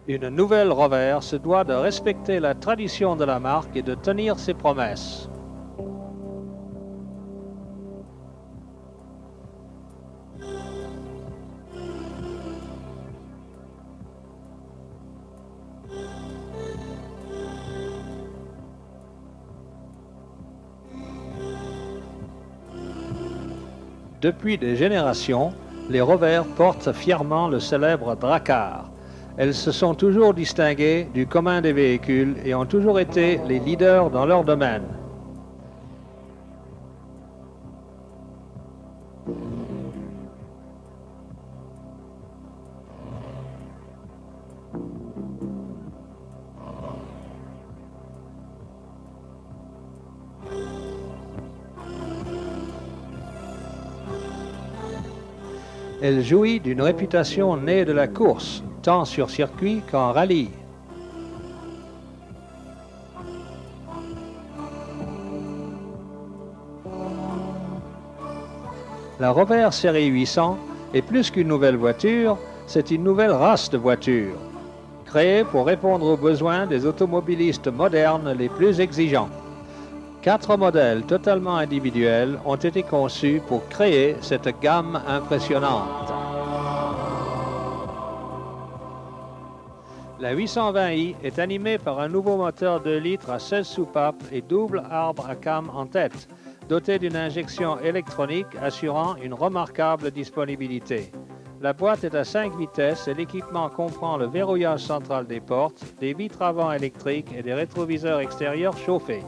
Une nouvelle Rover se doit de respecter la tradition de la marque et de tenir ses promesses. Depuis des générations, les Rover portent fièrement le célèbre Drakkar. Elles se sont toujours distinguées du commun des véhicules et ont toujours été les leaders dans leur domaine. Elle jouit d'une réputation née de la course, tant sur circuit qu'en rallye. La Rover Série 800 est plus qu'une nouvelle voiture, c'est une nouvelle race de voitures, créée pour répondre aux besoins des automobilistes modernes les plus exigeants. 4 modèles totalement individuels ont été conçus pour créer cette gamme impressionnante. La 820i est animée par un nouveau moteur 2 litres à 16 soupapes et double arbre à cam en tête, doté d'une injection électronique assurant une remarquable disponibilité. La boîte est à 5 vitesses et l'équipement comprend le verrouillage central des portes, des vitres avant électriques et des rétroviseurs extérieurs chauffés.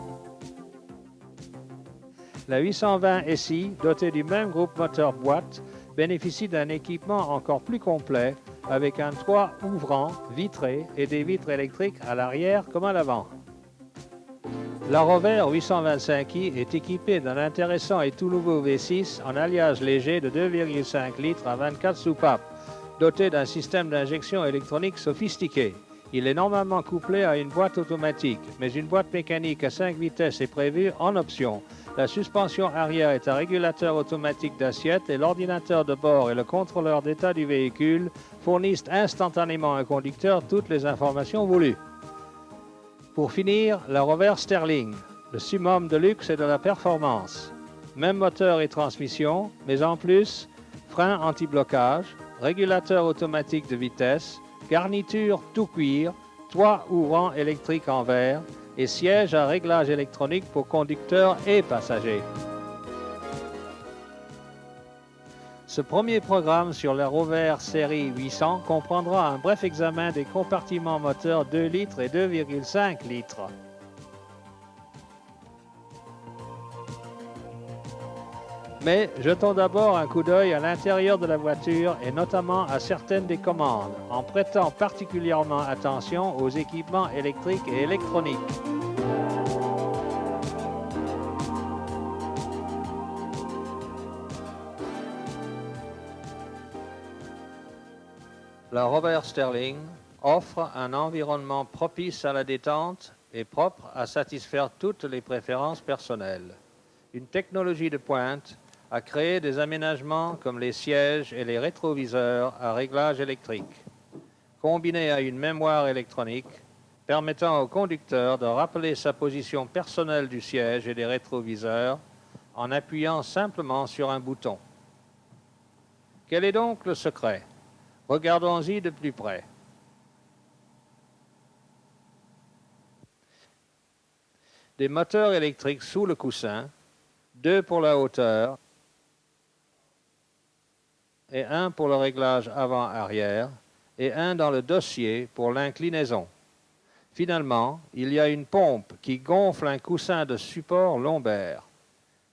La 820 SI, dotée du même groupe moteur-boîte, bénéficie d'un équipement encore plus complet avec un toit ouvrant, vitré et des vitres électriques à l'arrière comme à l'avant. La Rover 825i est équipée d'un intéressant et tout nouveau V6 en alliage léger de 2,5 litres à 24 soupapes, doté d'un système d'injection électronique sophistiqué. Il est normalement couplé à une boîte automatique, mais une boîte mécanique à 5 vitesses est prévue en option. La suspension arrière est un régulateur automatique d'assiette et l'ordinateur de bord et le contrôleur d'état du véhicule fournissent instantanément à un conducteur toutes les informations voulues. Pour finir, la Rover Sterling, le summum de luxe et de la performance. Même moteur et transmission, mais en plus, frein anti-blocage, régulateur automatique de vitesse, garniture tout cuir, toit ouvrant électrique en verre et siège à réglage électronique pour conducteurs et passagers. Ce premier programme sur la Rover série 800 comprendra un bref examen des compartiments moteurs 2 litres et 2,5 litres. Mais jetons d'abord un coup d'œil à l'intérieur de la voiture et notamment à certaines des commandes, en prêtant particulièrement attention aux équipements électriques et électroniques. La Rover Sterling offre un environnement propice à la détente et propre à satisfaire toutes les préférences personnelles. Une technologie de pointe a créé des aménagements comme les sièges et les rétroviseurs à réglage électrique, combinés à une mémoire électronique permettant au conducteur de rappeler sa position personnelle du siège et des rétroviseurs en appuyant simplement sur un bouton. Quel est donc le secret? Regardons-y de plus près. Des moteurs électriques sous le coussin, 2 pour la hauteur et 1 pour le réglage avant-arrière et 1 dans le dossier pour l'inclinaison. Finalement, il y a une pompe qui gonfle un coussin de support lombaire.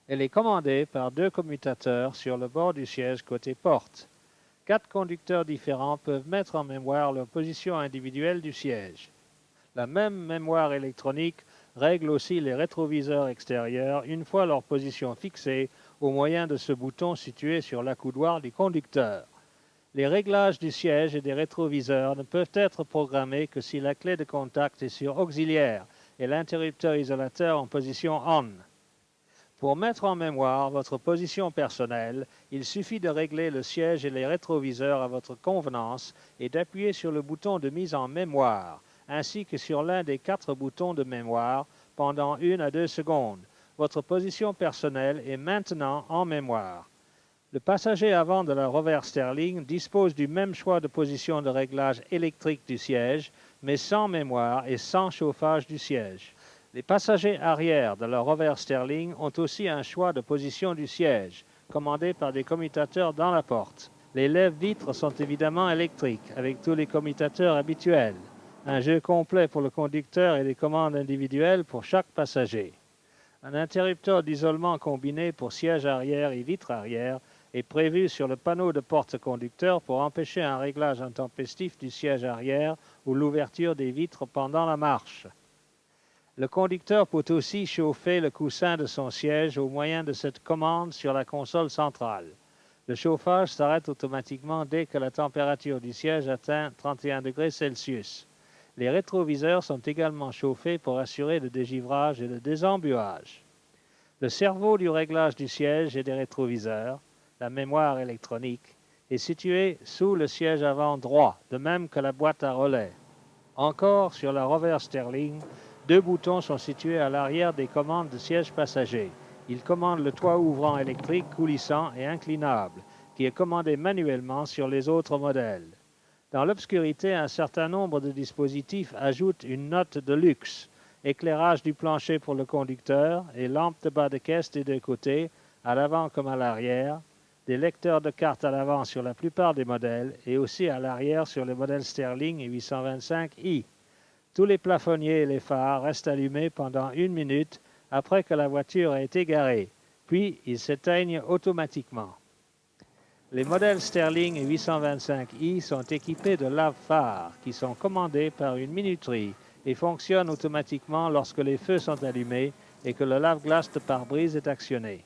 Elle est commandée par 2 commutateurs sur le bord du siège côté porte. 4 conducteurs différents peuvent mettre en mémoire leur position individuelle du siège. La même mémoire électronique règle aussi les rétroviseurs extérieurs une fois leur position fixée au moyen de ce bouton situé sur l'accoudoir du conducteur. Les réglages du siège et des rétroviseurs ne peuvent être programmés que si la clé de contact est sur auxiliaire et l'interrupteur isolateur en position on. Pour mettre en mémoire votre position personnelle, il suffit de régler le siège et les rétroviseurs à votre convenance et d'appuyer sur le bouton de mise en mémoire, ainsi que sur l'un des 4 boutons de mémoire pendant 1 à 2 secondes. Votre position personnelle est maintenant en mémoire. Le passager avant de la Rover Sterling dispose du même choix de position de réglage électrique du siège, mais sans mémoire et sans chauffage du siège. Les passagers arrière de la Rover Sterling ont aussi un choix de position du siège, commandé par des commutateurs dans la porte. Les lève-vitres sont évidemment électriques, avec tous les commutateurs habituels. Un jeu complet pour le conducteur et des commandes individuelles pour chaque passager. Un interrupteur d'isolement combiné pour siège arrière et vitre arrière est prévu sur le panneau de porte-conducteur pour empêcher un réglage intempestif du siège arrière ou l'ouverture des vitres pendant la marche. Le conducteur peut aussi chauffer le coussin de son siège au moyen de cette commande sur la console centrale. Le chauffage s'arrête automatiquement dès que la température du siège atteint 31 degrés Celsius. Les rétroviseurs sont également chauffés pour assurer le dégivrage et le désembuage. Le cerveau du réglage du siège et des rétroviseurs, la mémoire électronique, est situé sous le siège avant droit, de même que la boîte à relais. Encore sur la Rover Sterling, 2 boutons sont situés à l'arrière des commandes de siège passager. Ils commandent le toit ouvrant électrique coulissant et inclinable, qui est commandé manuellement sur les autres modèles. Dans l'obscurité, un certain nombre de dispositifs ajoutent une note de luxe. Éclairage du plancher pour le conducteur et lampe de bas de caisse des 2 côtés, à l'avant comme à l'arrière, des lecteurs de cartes à l'avant sur la plupart des modèles et aussi à l'arrière sur les modèles Sterling et 825i. Tous les plafonniers et les phares restent allumés pendant 1 minute après que la voiture a été garée, puis ils s'éteignent automatiquement. Les modèles Sterling et 825i sont équipés de lave-phares qui sont commandés par une minuterie et fonctionnent automatiquement lorsque les feux sont allumés et que le lave-glace de pare-brise est actionné.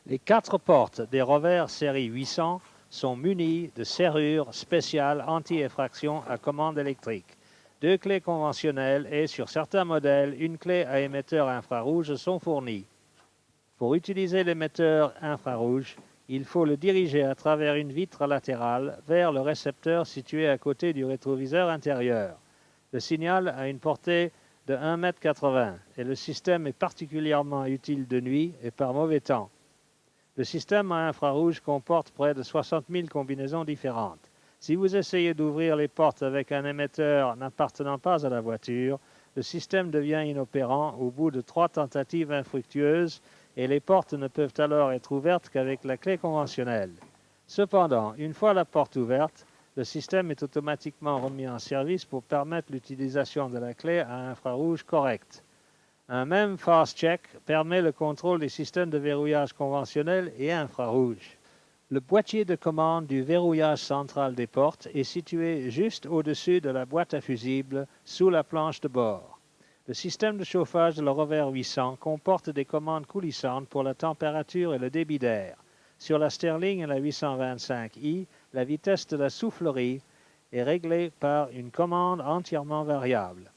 Les 4 portes des Rover série 800 sont munies de serrures spéciales anti-effraction à commande électrique. 2 clés conventionnelles et, sur certains modèles, une clé à émetteur infrarouge sont fournies. Pour utiliser l'émetteur infrarouge, il faut le diriger à travers une vitre latérale vers le récepteur situé à côté du rétroviseur intérieur. Le signal a une portée de 1,80 m et le système est particulièrement utile de nuit et par mauvais temps. Le système à infrarouge comporte près de 60 000 combinaisons différentes. Si vous essayez d'ouvrir les portes avec un émetteur n'appartenant pas à la voiture, le système devient inopérant au bout de 3 tentatives infructueuses et les portes ne peuvent alors être ouvertes qu'avec la clé conventionnelle. Cependant, une fois la porte ouverte, le système est automatiquement remis en service pour permettre l'utilisation de la clé à infrarouge correcte. Un même fast check permet le contrôle des systèmes de verrouillage conventionnels et infrarouge. Le boîtier de commande du verrouillage central des portes est situé juste au-dessus de la boîte à fusibles, sous la planche de bord. Le système de chauffage de la Rover 800 comporte des commandes coulissantes pour la température et le débit d'air. Sur la Sterling et la 825i, la vitesse de la soufflerie est réglée par une commande entièrement variable.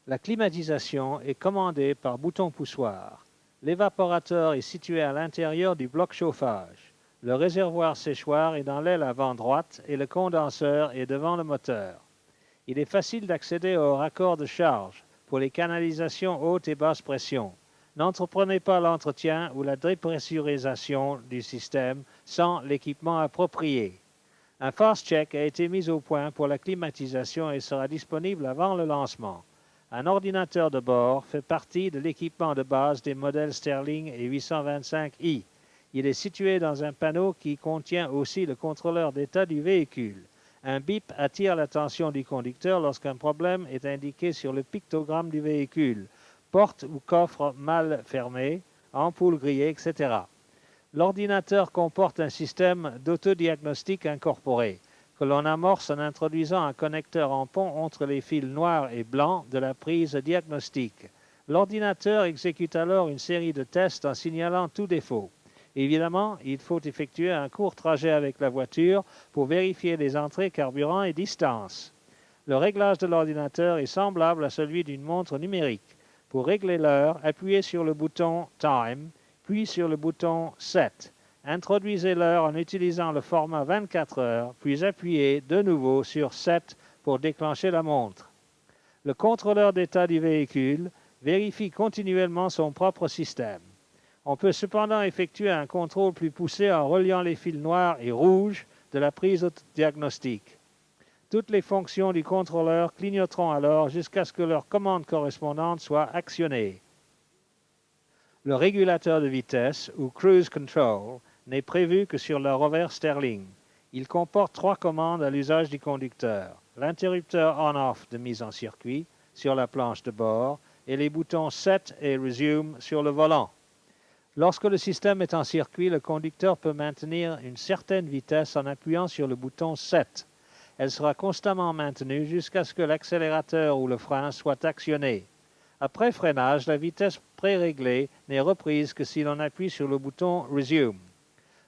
La climatisation est commandée par bouton poussoir. L'évaporateur est situé à l'intérieur du bloc chauffage. Le réservoir séchoir est dans l'aile avant droite et le condenseur est devant le moteur. Il est facile d'accéder au raccord de charge pour les canalisations haute et basse pression. N'entreprenez pas l'entretien ou la dépressurisation du système sans l'équipement approprié. Un fast check a été mis au point pour la climatisation et sera disponible avant le lancement. Un ordinateur de bord fait partie de l'équipement de base des modèles Sterling et 825i. Il est situé dans un panneau qui contient aussi le contrôleur d'état du véhicule. Un bip attire l'attention du conducteur lorsqu'un problème est indiqué sur le pictogramme du véhicule, porte ou coffre mal fermé, ampoule grillée, etc. L'ordinateur comporte un système d'autodiagnostic incorporé que l'on amorce en introduisant un connecteur en pont entre les fils noirs et blancs de la prise diagnostique. L'ordinateur exécute alors une série de tests en signalant tout défaut. Évidemment, il faut effectuer un court trajet avec la voiture pour vérifier les entrées carburant et distance. Le réglage de l'ordinateur est semblable à celui d'une montre numérique. Pour régler l'heure, appuyez sur le bouton « Time », puis sur le bouton 7. Introduisez l'heure en utilisant le format 24 heures, puis appuyez de nouveau sur 7 pour déclencher la montre. Le contrôleur d'état du véhicule vérifie continuellement son propre système. On peut cependant effectuer un contrôle plus poussé en reliant les fils noirs et rouges de la prise au diagnostic. Toutes les fonctions du contrôleur clignoteront alors jusqu'à ce que leur commande correspondante soit actionnée. Le régulateur de vitesse, ou Cruise Control, n'est prévu que sur le Rover Sterling. Il comporte 3 commandes à l'usage du conducteur. L'interrupteur on-off de mise en circuit sur la planche de bord et les boutons Set et Resume sur le volant. Lorsque le système est en circuit, le conducteur peut maintenir une certaine vitesse en appuyant sur le bouton 7. Elle sera constamment maintenue jusqu'à ce que l'accélérateur ou le frein soit actionné. Après freinage, la vitesse pré-réglée n'est reprise que si l'on appuie sur le bouton Resume.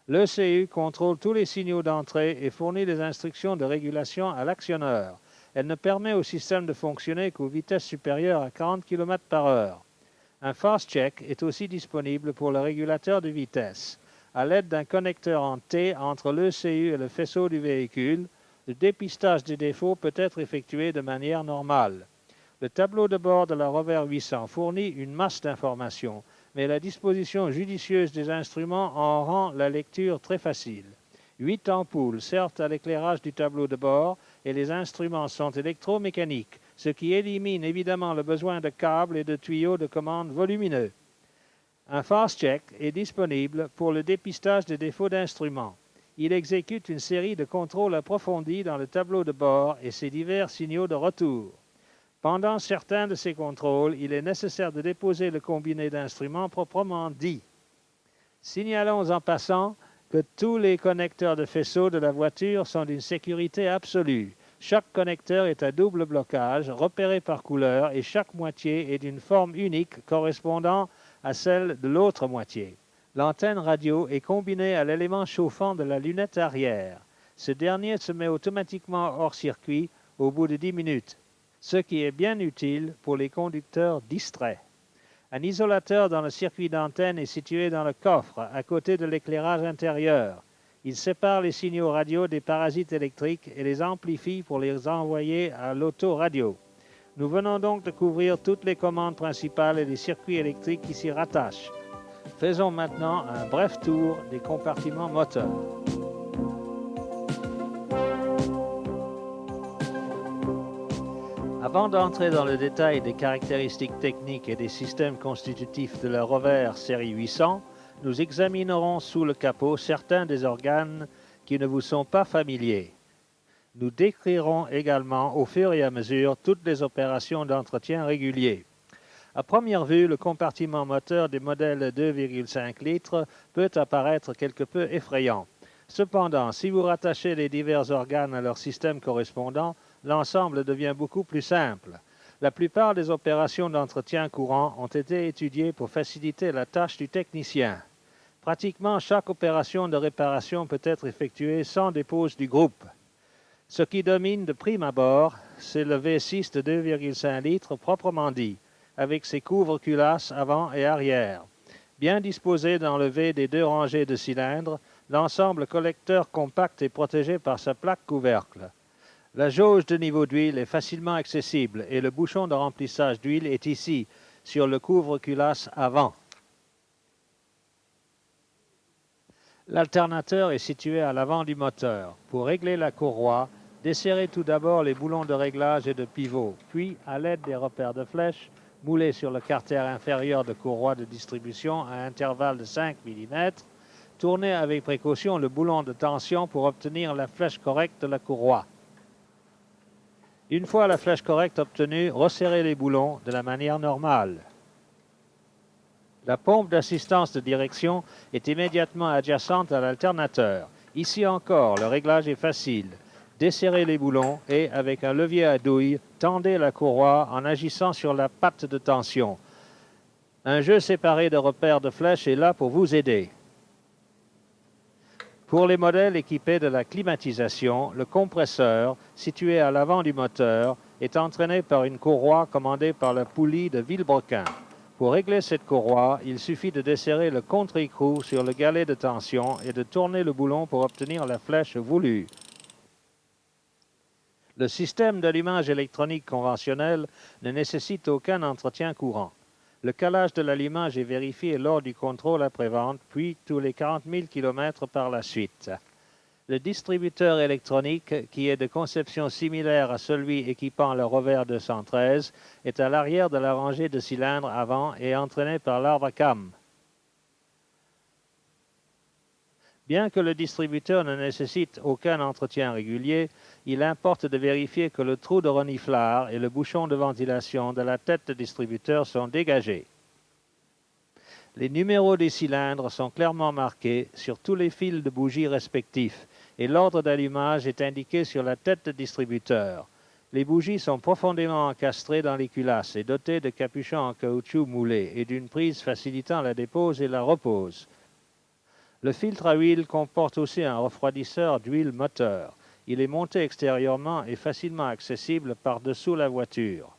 L'ECU contrôle tous les signaux d'entrée et fournit des instructions de régulation à l'actionneur. Elle ne permet au système de fonctionner qu'aux vitesses supérieures à 40 km/h. Un Fast Check est aussi disponible pour le régulateur de vitesse. À l'aide d'un connecteur en T entre l'ECU et le faisceau du véhicule, le dépistage des défauts peut être effectué de manière normale. Le tableau de bord de la Rover 800 fournit une masse d'informations, mais la disposition judicieuse des instruments en rend la lecture très facile. 8 ampoules servent à l'éclairage du tableau de bord et les instruments sont électromécaniques, ce qui élimine évidemment le besoin de câbles et de tuyaux de commande volumineux. Un Fast Check est disponible pour le dépistage des défauts d'instruments. Il exécute une série de contrôles approfondis dans le tableau de bord et ses divers signaux de retour. Pendant certains de ces contrôles, il est nécessaire de déposer le combiné d'instruments proprement dit. Signalons en passant que tous les connecteurs de faisceau de la voiture sont d'une sécurité absolue. Chaque connecteur est à double blocage, repéré par couleur, et chaque moitié est d'une forme unique correspondant à celle de l'autre moitié. L'antenne radio est combinée à l'élément chauffant de la lunette arrière. Ce dernier se met automatiquement hors circuit au bout de 10 minutes, ce qui est bien utile pour les conducteurs distraits. Un isolateur dans le circuit d'antenne est situé dans le coffre, à côté de l'éclairage intérieur. Il sépare les signaux radio des parasites électriques et les amplifie pour les envoyer à l'autoradio. Nous venons donc de couvrir toutes les commandes principales et les circuits électriques qui s'y rattachent. Faisons maintenant un bref tour des compartiments moteurs. Avant d'entrer dans le détail des caractéristiques techniques et des systèmes constitutifs de la Rover série 800, nous examinerons sous le capot certains des organes qui ne vous sont pas familiers. Nous décrirons également au fur et à mesure toutes les opérations d'entretien régulier. À première vue, le compartiment moteur des modèles 2,5 litres peut apparaître quelque peu effrayant. Cependant, si vous rattachez les divers organes à leur système correspondant, l'ensemble devient beaucoup plus simple. La plupart des opérations d'entretien courant ont été étudiées pour faciliter la tâche du technicien. Pratiquement chaque opération de réparation peut être effectuée sans dépose du groupe. Ce qui domine de prime abord, c'est le V6 de 2,5 litres proprement dit, avec ses couvre-culasses avant et arrière. Bien disposé dans le V des 2 rangées de cylindres, l'ensemble collecteur compact est protégé par sa plaque couvercle. La jauge de niveau d'huile est facilement accessible et le bouchon de remplissage d'huile est ici, sur le couvre-culasse avant. L'alternateur est situé à l'avant du moteur. Pour régler la courroie, desserrez tout d'abord les boulons de réglage et de pivot, puis, à l'aide des repères de flèche, moulez sur le carter inférieur de courroie de distribution à intervalle de 5 mm, tournez avec précaution le boulon de tension pour obtenir la flèche correcte de la courroie. Une fois la flèche correcte obtenue, resserrez les boulons de la manière normale. La pompe d'assistance de direction est immédiatement adjacente à l'alternateur. Ici encore, le réglage est facile. Desserrez les boulons et, avec un levier à douille, tendez la courroie en agissant sur la patte de tension. Un jeu séparé de repères de flèches est là pour vous aider. Pour les modèles équipés de la climatisation, le compresseur, situé à l'avant du moteur, est entraîné par une courroie commandée par la poulie de Villebrequin. Pour régler cette courroie, il suffit de desserrer le contre-écrou sur le galet de tension et de tourner le boulon pour obtenir la flèche voulue. Le système d'allumage électronique conventionnel ne nécessite aucun entretien courant. Le calage de l'allumage est vérifié lors du contrôle après-vente, puis tous les 40 000 km par la suite. Le distributeur électronique, qui est de conception similaire à celui équipant le Rover 213, est à l'arrière de la rangée de cylindres avant et entraîné par l'arbre à cam. Bien que le distributeur ne nécessite aucun entretien régulier, il importe de vérifier que le trou de reniflard et le bouchon de ventilation de la tête de distributeur sont dégagés. Les numéros des cylindres sont clairement marqués sur tous les fils de bougies respectifs et l'ordre d'allumage est indiqué sur la tête de distributeur. Les bougies sont profondément encastrées dans les culasses et dotées de capuchons en caoutchouc moulé et d'une prise facilitant la dépose et la repose. Le filtre à huile comporte aussi un refroidisseur d'huile moteur. Il est monté extérieurement et facilement accessible par-dessous la voiture.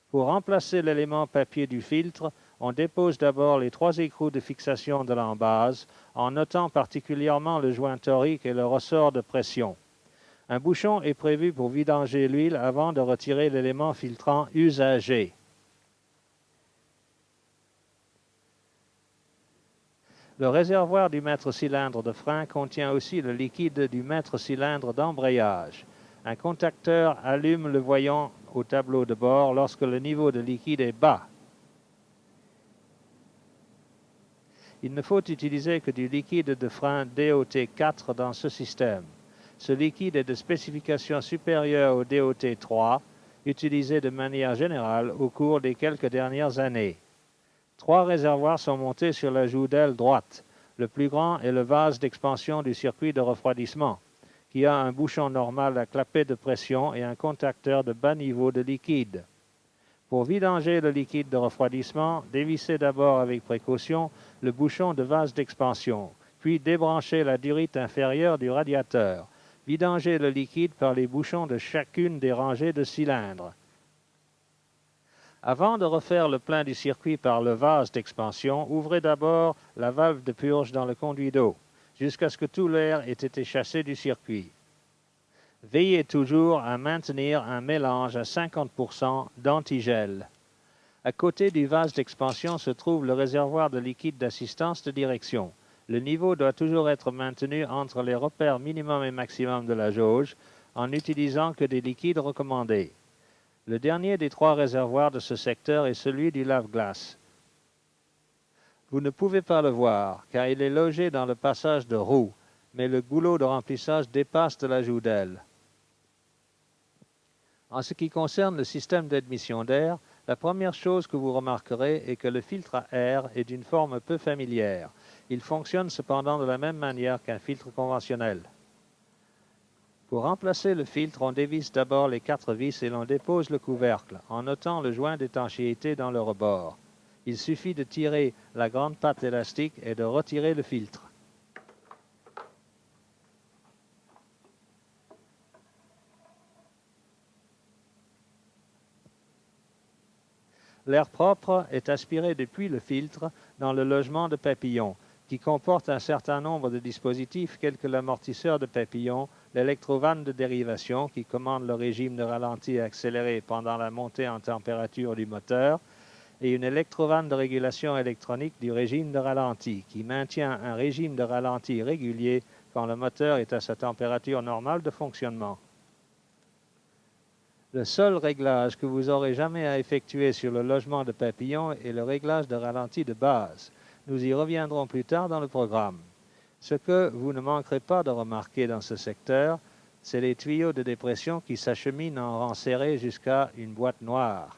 Pour remplacer l'élément papier du filtre, on dépose d'abord les 3 écrous de fixation de l'embase, en notant particulièrement le joint torique et le ressort de pression. Un bouchon est prévu pour vidanger l'huile avant de retirer l'élément filtrant usagé. Le réservoir du mètre-cylindre de frein contient aussi le liquide du mètre-cylindre d'embrayage. Un contacteur allume le voyant au tableau de bord lorsque le niveau de liquide est bas. Il ne faut utiliser que du liquide de frein DOT4 dans ce système. Ce liquide est de spécification supérieure au DOT3, utilisé de manière générale au cours des quelques dernières années. 3 réservoirs sont montés sur la joue d'aile droite. Le plus grand est le vase d'expansion du circuit de refroidissement, qui a un bouchon normal à clapet de pression et un contacteur de bas niveau de liquide. Pour vidanger le liquide de refroidissement, dévissez d'abord avec précaution le bouchon de vase d'expansion, puis débranchez la durite inférieure du radiateur. Vidangez le liquide par les bouchons de chacune des rangées de cylindres. Avant de refaire le plein du circuit par le vase d'expansion, ouvrez d'abord la valve de purge dans le conduit d'eau, jusqu'à ce que tout l'air ait été chassé du circuit. Veillez toujours à maintenir un mélange à 50% d'antigel. À côté du vase d'expansion se trouve le réservoir de liquide d'assistance de direction. Le niveau doit toujours être maintenu entre les repères minimum et maximum de la jauge en n'utilisant que des liquides recommandés. Le dernier des 3 réservoirs de ce secteur est celui du lave-glace. Vous ne pouvez pas le voir car il est logé dans le passage de roue, mais le goulot de remplissage dépasse de la joue d'aile. En ce qui concerne le système d'admission d'air, la première chose que vous remarquerez est que le filtre à air est d'une forme peu familière. Il fonctionne cependant de la même manière qu'un filtre conventionnel. Pour remplacer le filtre, on dévisse d'abord les 4 vis et l'on dépose le couvercle, en notant le joint d'étanchéité dans le rebord. Il suffit de tirer la grande patte élastique et de retirer le filtre. L'air propre est aspiré depuis le filtre dans le logement de papillon, qui comporte un certain nombre de dispositifs tels que l'amortisseur de papillon, l'électrovanne de dérivation qui commande le régime de ralenti accéléré pendant la montée en température du moteur, et une électrovanne de régulation électronique du régime de ralenti qui maintient un régime de ralenti régulier quand le moteur est à sa température normale de fonctionnement. Le seul réglage que vous aurez jamais à effectuer sur le logement de papillon est le réglage de ralenti de base. Nous y reviendrons plus tard dans le programme. Ce que vous ne manquerez pas de remarquer dans ce secteur, c'est les tuyaux de dépression qui s'acheminent en rang serré jusqu'à une boîte noire.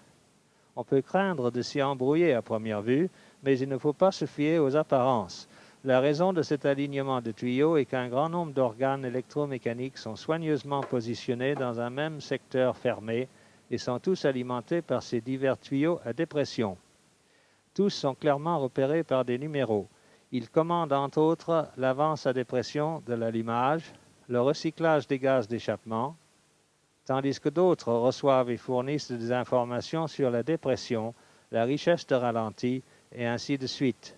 On peut craindre de s'y embrouiller à première vue, mais il ne faut pas se fier aux apparences. La raison de cet alignement de tuyaux est qu'un grand nombre d'organes électromécaniques sont soigneusement positionnés dans un même secteur fermé et sont tous alimentés par ces divers tuyaux à dépression. Tous sont clairement repérés par des numéros. Ils commandent entre autres l'avance à dépression de l'allumage, le recyclage des gaz d'échappement, tandis que d'autres reçoivent et fournissent des informations sur la dépression, la richesse de ralenti, et ainsi de suite.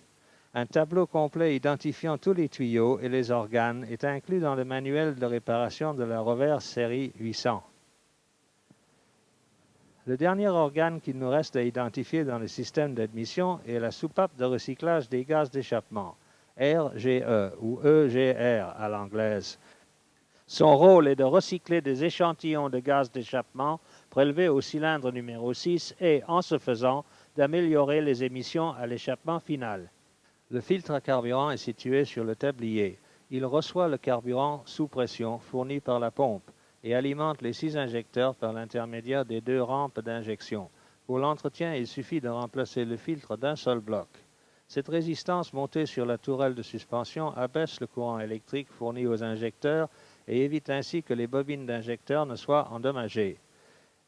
Un tableau complet identifiant tous les tuyaux et les organes est inclus dans le manuel de réparation de la Rover série 800. Le dernier organe qu'il nous reste à identifier dans le système d'admission est la soupape de recyclage des gaz d'échappement, RGE ou EGR à l'anglaise. Son rôle est de recycler des échantillons de gaz d'échappement prélevés au cylindre numéro 6 et, en ce faisant, d'améliorer les émissions à l'échappement final. Le filtre à carburant est situé sur le tablier. Il reçoit le carburant sous pression fourni par la pompe et alimente les 6 injecteurs par l'intermédiaire des 2 rampes d'injection. Pour l'entretien, il suffit de remplacer le filtre d'un seul bloc. Cette résistance montée sur la tourelle de suspension abaisse le courant électrique fourni aux injecteurs et évite ainsi que les bobines d'injecteurs ne soient endommagées.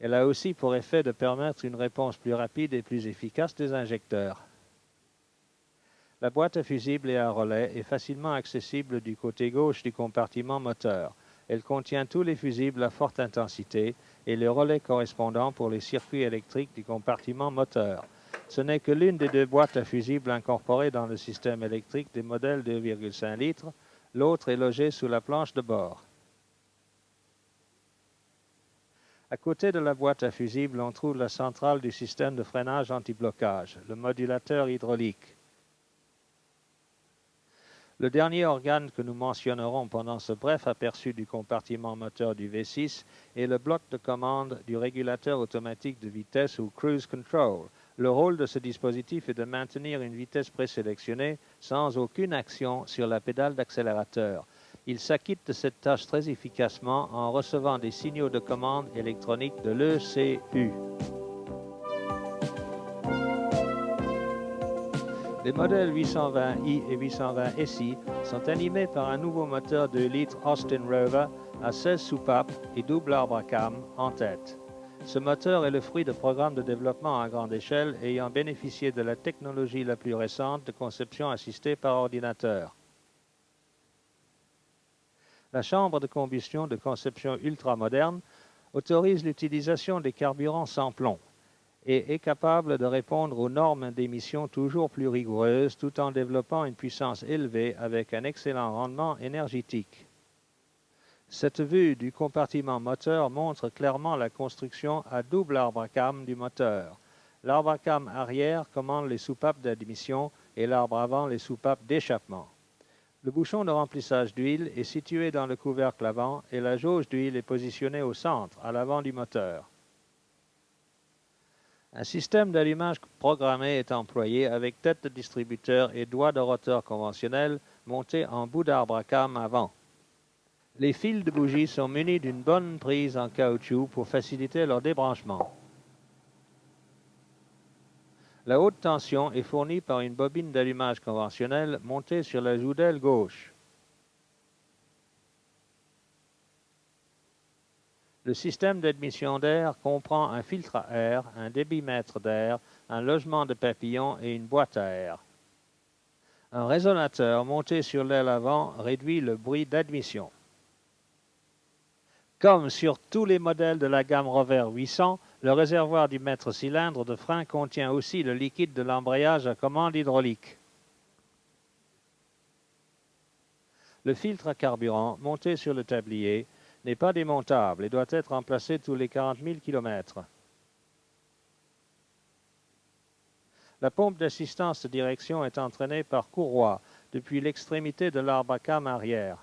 Elle a aussi pour effet de permettre une réponse plus rapide et plus efficace des injecteurs. La boîte à fusibles et à relais est facilement accessible du côté gauche du compartiment moteur. Elle contient tous les fusibles à forte intensité et les relais correspondants pour les circuits électriques du compartiment moteur. Ce n'est que l'une des 2 boîtes à fusibles incorporées dans le système électrique des modèles 2,5 litres. L'autre est logée sous la planche de bord. À côté de la boîte à fusibles, on trouve la centrale du système de freinage anti-blocage, le modulateur hydraulique. Le dernier organe que nous mentionnerons pendant ce bref aperçu du compartiment moteur du V6 est le bloc de commande du régulateur automatique de vitesse ou Cruise Control. Le rôle de ce dispositif est de maintenir une vitesse présélectionnée sans aucune action sur la pédale d'accélérateur. Il s'acquitte de cette tâche très efficacement en recevant des signaux de commande électronique de l'ECU. Les modèles 820i et 820SI sont animés par un nouveau moteur 2 litres Austin Rover à 16 soupapes et double arbre à cam en tête. Ce moteur est le fruit de programmes de développement à grande échelle ayant bénéficié de la technologie la plus récente de conception assistée par ordinateur. La chambre de combustion de conception ultramoderne autorise l'utilisation des carburants sans plomb et est capable de répondre aux normes d'émission toujours plus rigoureuses tout en développant une puissance élevée avec un excellent rendement énergétique. Cette vue du compartiment moteur montre clairement la construction à double arbre à cam du moteur. L'arbre à cam arrière commande les soupapes d'admission et l'arbre avant les soupapes d'échappement. Le bouchon de remplissage d'huile est situé dans le couvercle avant et la jauge d'huile est positionnée au centre, à l'avant du moteur. Un système d'allumage programmé est employé avec tête de distributeur et doigt de roteur conventionnel montés en bout d'arbre à cam avant. Les fils de bougie sont munis d'une bonne prise en caoutchouc pour faciliter leur débranchement. La haute tension est fournie par une bobine d'allumage conventionnelle montée sur la joue d'aile gauche. Le système d'admission d'air comprend un filtre à air, un débitmètre d'air, un logement de papillon et une boîte à air. Un résonateur monté sur l'aile avant réduit le bruit d'admission. Comme sur tous les modèles de la gamme Rover 800, le réservoir du mètre-cylindre de frein contient aussi le liquide de l'embrayage à commande hydraulique. Le filtre à carburant monté sur le tablier n'est pas démontable et doit être remplacé tous les 40 000 km. La pompe d'assistance de direction est entraînée par courroie depuis l'extrémité de l'arbre à cam arrière.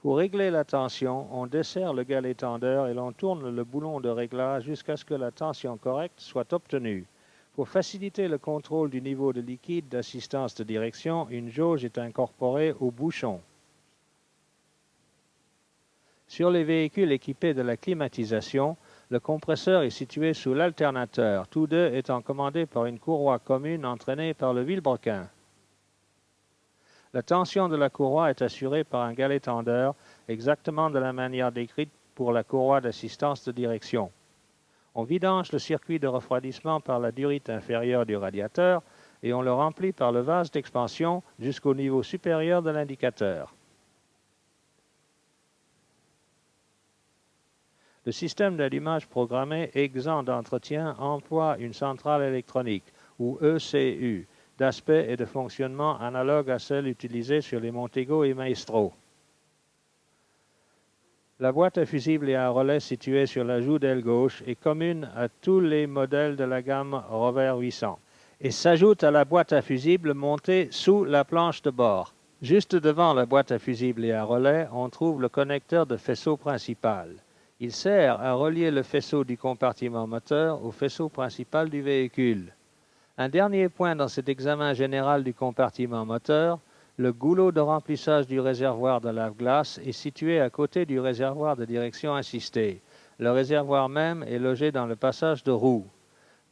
Pour régler la tension, on desserre le galet tendeur et l'on tourne le boulon de réglage jusqu'à ce que la tension correcte soit obtenue. Pour faciliter le contrôle du niveau de liquide d'assistance de direction, une jauge est incorporée au bouchon. Sur les véhicules équipés de la climatisation, le compresseur est situé sous l'alternateur, tous deux étant commandés par une courroie commune entraînée par le vilebrequin. La tension de la courroie est assurée par un galet tendeur, exactement de la manière décrite pour la courroie d'assistance de direction. On vidange le circuit de refroidissement par la durite inférieure du radiateur et on le remplit par le vase d'expansion jusqu'au niveau supérieur de l'indicateur. Le système d'allumage programmé exempt d'entretien emploie une centrale électronique, ou ECU, d'aspect et de fonctionnement analogue à celle utilisée sur les Montego et Maestro. La boîte à fusibles et à relais située sur la joue d'aile gauche est commune à tous les modèles de la gamme Rover 800 et s'ajoute à la boîte à fusibles montée sous la planche de bord. Juste devant la boîte à fusibles et à relais, on trouve le connecteur de faisceau principal. Il sert à relier le faisceau du compartiment moteur au faisceau principal du véhicule. Un dernier point dans cet examen général du compartiment moteur, le goulot de remplissage du réservoir de lave-glace est situé à côté du réservoir de direction assistée. Le réservoir même est logé dans le passage de roue.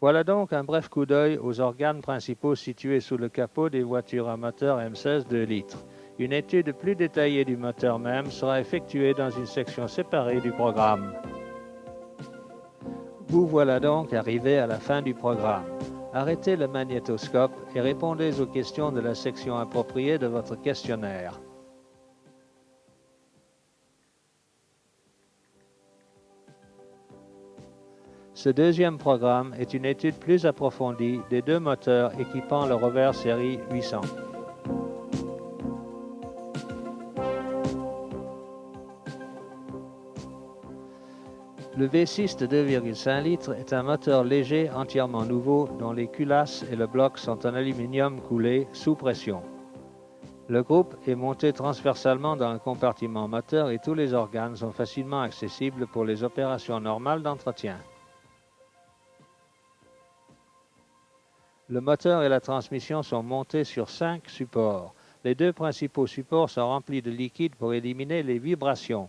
Voilà donc un bref coup d'œil aux organes principaux situés sous le capot des voitures à moteur M16 2 litres. Une étude plus détaillée du moteur même sera effectuée dans une section séparée du programme. Vous voilà donc arrivé à la fin du programme. Arrêtez le magnétoscope et répondez aux questions de la section appropriée de votre questionnaire. Ce deuxième programme est une étude plus approfondie des deux moteurs équipant le Rover série 800. Le V6 de 2,5 litres est un moteur léger entièrement nouveau dont les culasses et le bloc sont en aluminium coulé sous pression. Le groupe est monté transversalement dans le compartiment moteur et tous les organes sont facilement accessibles pour les opérations normales d'entretien. Le moteur et la transmission sont montés sur 5 supports. Les deux principaux supports sont remplis de liquide pour éliminer les vibrations.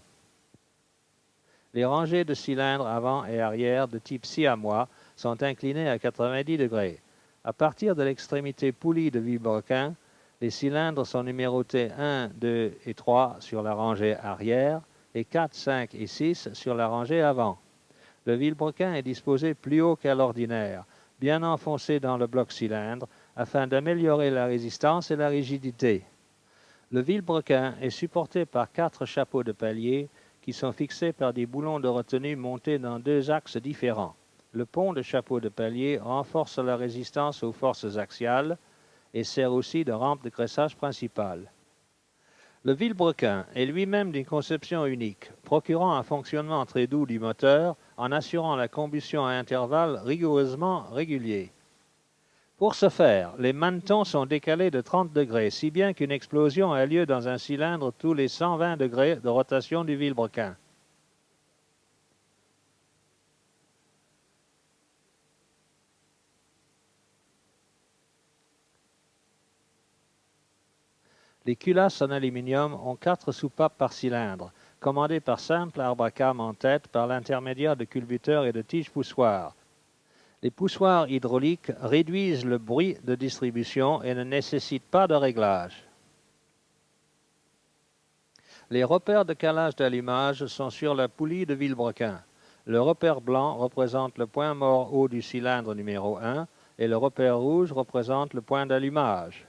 Les rangées de cylindres avant et arrière de type siamois sont inclinées à 90 degrés. À partir de l'extrémité poulie de vilebrequin, les cylindres sont numérotés 1, 2 et 3 sur la rangée arrière et 4, 5 et 6 sur la rangée avant. Le vilebrequin est disposé plus haut qu'à l'ordinaire, bien enfoncé dans le bloc cylindre afin d'améliorer la résistance et la rigidité. Le vilebrequin est supporté par 4 chapeaux de palier qui sont fixés par des boulons de retenue montés dans 2 axes différents. Le pont de chapeau de palier renforce la résistance aux forces axiales et sert aussi de rampe de graissage principale. Le vilebrequin est lui-même d'une conception unique, procurant un fonctionnement très doux du moteur en assurant la combustion à intervalles rigoureusement réguliers. Pour ce faire, les manetons sont décalés de 30 degrés, si bien qu'une explosion a lieu dans un cylindre tous les 120 degrés de rotation du vilebrequin. Les culasses en aluminium ont 4 soupapes par cylindre, commandées par simple arbre à cames en tête par l'intermédiaire de culbuteurs et de tiges poussoirs. Les poussoirs hydrauliques réduisent le bruit de distribution et ne nécessitent pas de réglage. Les repères de calage d'allumage sont sur la poulie de vilebrequin. Le repère blanc représente le point mort haut du cylindre numéro 1 et le repère rouge représente le point d'allumage.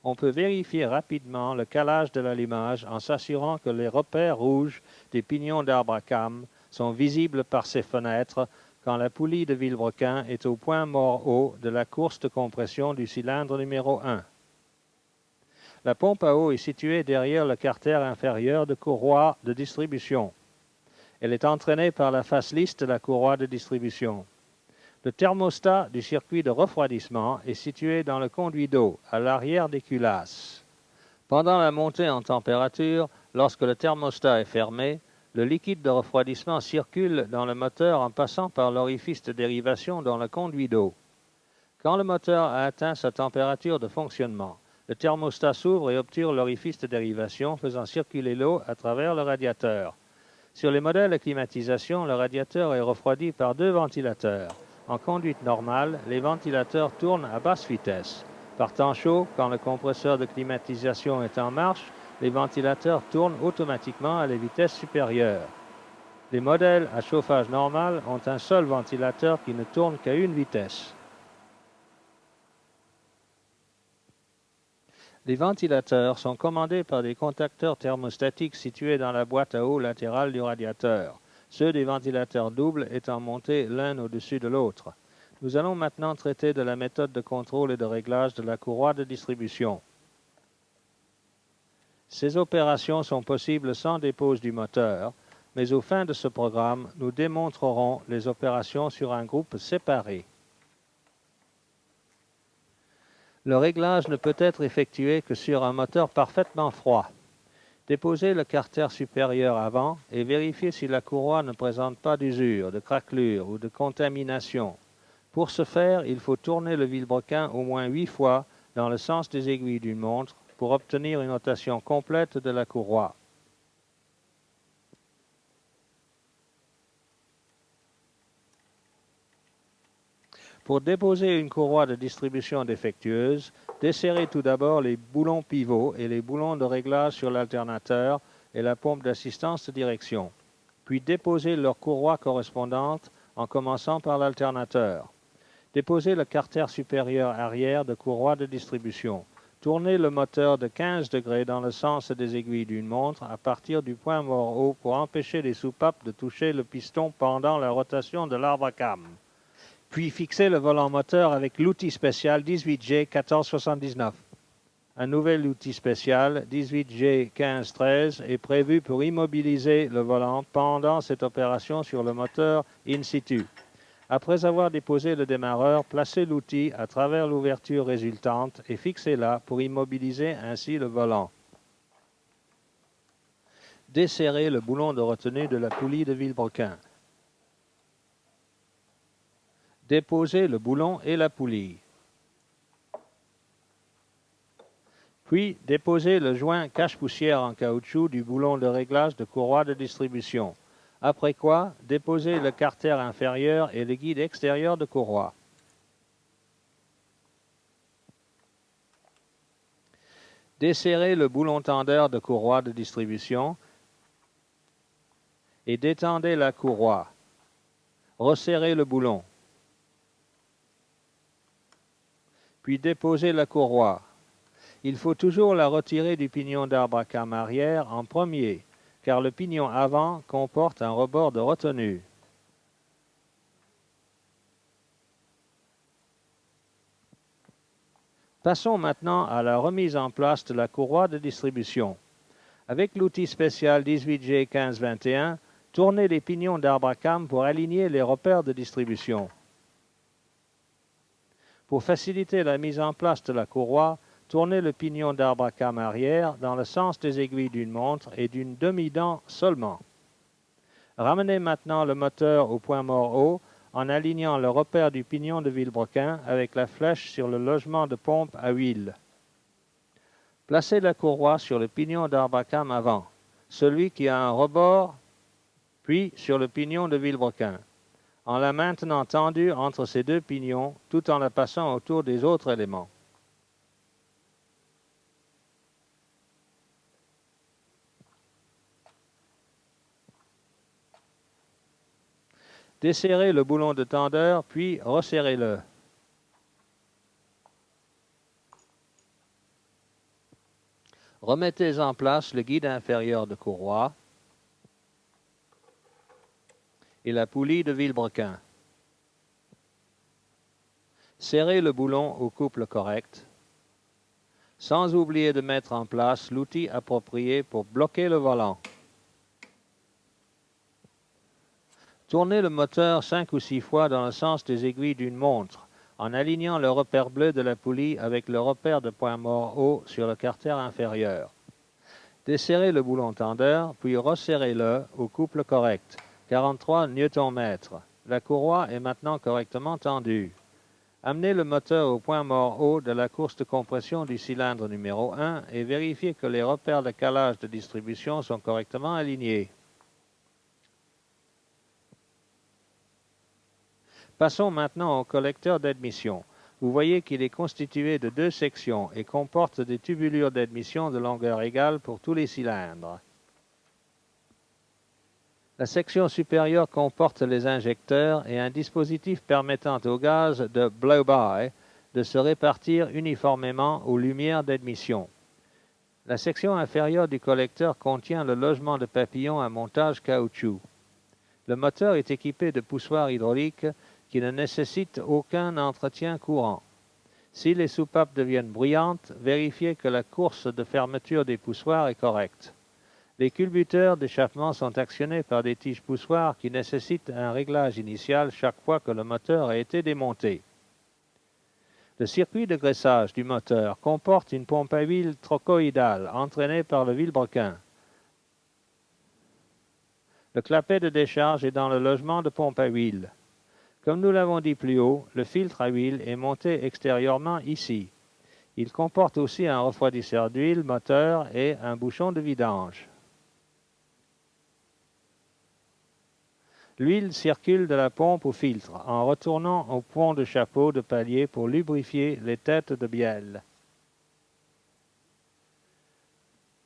On peut vérifier rapidement le calage de l'allumage en s'assurant que les repères rouges des pignons d'arbre à cames sont visibles par ces fenêtres quand la poulie de vilebrequin est au point mort haut de la course de compression du cylindre numéro 1. La pompe à eau est située derrière le carter inférieur de courroie de distribution. Elle est entraînée par la face lisse de la courroie de distribution. Le thermostat du circuit de refroidissement est situé dans le conduit d'eau, à l'arrière des culasses. Pendant la montée en température, lorsque le thermostat est fermé, le liquide de refroidissement circule dans le moteur en passant par l'orifice de dérivation dans le conduit d'eau. Quand le moteur a atteint sa température de fonctionnement, le thermostat s'ouvre et obture l'orifice de dérivation, faisant circuler l'eau à travers le radiateur. Sur les modèles à climatisation, le radiateur est refroidi par 2 ventilateurs. En conduite normale, les ventilateurs tournent à basse vitesse. Par temps chaud, quand le compresseur de climatisation est en marche, les ventilateurs tournent automatiquement à la vitesse supérieure. Les modèles à chauffage normal ont un seul ventilateur qui ne tourne qu'à une vitesse. Les ventilateurs sont commandés par des contacteurs thermostatiques situés dans la boîte à eau latérale du radiateur, ceux des ventilateurs doubles étant montés l'un au-dessus de l'autre. Nous allons maintenant traiter de la méthode de contrôle et de réglage de la courroie de distribution. Ces opérations sont possibles sans dépose du moteur, mais aux fins de ce programme, nous démontrerons les opérations sur un groupe séparé. Le réglage ne peut être effectué que sur un moteur parfaitement froid. Déposez le carter supérieur avant et vérifiez si la courroie ne présente pas d'usure, de craquelure ou de contamination. Pour ce faire, il faut tourner le vilebrequin au moins 8 fois dans le sens des aiguilles d'une montre pour obtenir une rotation complète de la courroie. Pour déposer une courroie de distribution défectueuse, desserrez tout d'abord les boulons pivots et les boulons de réglage sur l'alternateur et la pompe d'assistance de direction. Puis déposez leur courroie correspondante en commençant par l'alternateur. Déposez le carter supérieur arrière de courroie de distribution. Tournez le moteur de 15 degrés dans le sens des aiguilles d'une montre à partir du point mort haut pour empêcher les soupapes de toucher le piston pendant la rotation de l'arbre à cam. Puis fixez le volant moteur avec l'outil spécial 18G 1479. Un nouvel outil spécial 18G 1513 est prévu pour immobiliser le volant pendant cette opération sur le moteur in situ. Après avoir déposé le démarreur, placez l'outil à travers l'ouverture résultante et fixez-la pour immobiliser ainsi le volant. Desserrez le boulon de retenue de la poulie de vilebrequin. Déposez le boulon et la poulie. Puis, déposez le joint cache-poussière en caoutchouc du boulon de réglage de courroie de distribution. Après quoi, déposez le carter inférieur et le guide extérieur de courroie. Desserrez le boulon tendeur de courroie de distribution et détendez la courroie. Resserrez le boulon. Puis déposez la courroie. Il faut toujours la retirer du pignon d'arbre à cam arrière en premier, car le pignon avant comporte un rebord de retenue. Passons maintenant à la remise en place de la courroie de distribution. Avec l'outil spécial 18G 1521, tournez les pignons d'arbre à cam pour aligner les repères de distribution. Pour faciliter la mise en place de la courroie, tournez le pignon d'arbre à cam arrière dans le sens des aiguilles d'une montre et d'une demi-dent seulement. Ramenez maintenant le moteur au point mort haut en alignant le repère du pignon de vilebrequin avec la flèche sur le logement de pompe à huile. Placez la courroie sur le pignon d'arbre à cam avant, celui qui a un rebord, puis sur le pignon de vilebrequin, en la maintenant tendue entre ces deux pignons tout en la passant autour des autres éléments. Desserrez le boulon de tendeur, puis resserrez-le. Remettez en place le guide inférieur de courroie et la poulie de vilebrequin. Serrez le boulon au couple correct, sans oublier de mettre en place l'outil approprié pour bloquer le volant. Tournez le moteur 5 ou 6 fois dans le sens des aiguilles d'une montre, en alignant le repère bleu de la poulie avec le repère de point mort haut sur le carter inférieur. Desserrez le boulon tendeur, puis resserrez-le au couple correct, 43 Nm. La courroie est maintenant correctement tendue. Amenez le moteur au point mort haut de la course de compression du cylindre numéro 1 et vérifiez que les repères de calage de distribution sont correctement alignés. Passons maintenant au collecteur d'admission. Vous voyez qu'il est constitué de 2 sections et comporte des tubulures d'admission de longueur égale pour tous les cylindres. La section supérieure comporte les injecteurs et un dispositif permettant au gaz de blow-by de se répartir uniformément aux lumières d'admission. La section inférieure du collecteur contient le logement de papillon à montage caoutchouc. Le moteur est équipé de poussoirs hydrauliques qui ne nécessitent aucun entretien courant. Si les soupapes deviennent bruyantes, vérifiez que la course de fermeture des poussoirs est correcte. Les culbuteurs d'échappement sont actionnés par des tiges poussoirs qui nécessitent un réglage initial chaque fois que le moteur a été démonté. Le circuit de graissage du moteur comporte une pompe à huile trochoïdale entraînée par le vilebrequin. Le clapet de décharge est dans le logement de pompe à huile. Comme nous l'avons dit plus haut, le filtre à huile est monté extérieurement ici. Il comporte aussi un refroidisseur d'huile moteur et un bouchon de vidange. L'huile circule de la pompe au filtre en retournant au pont de chapeau de palier pour lubrifier les têtes de bielle.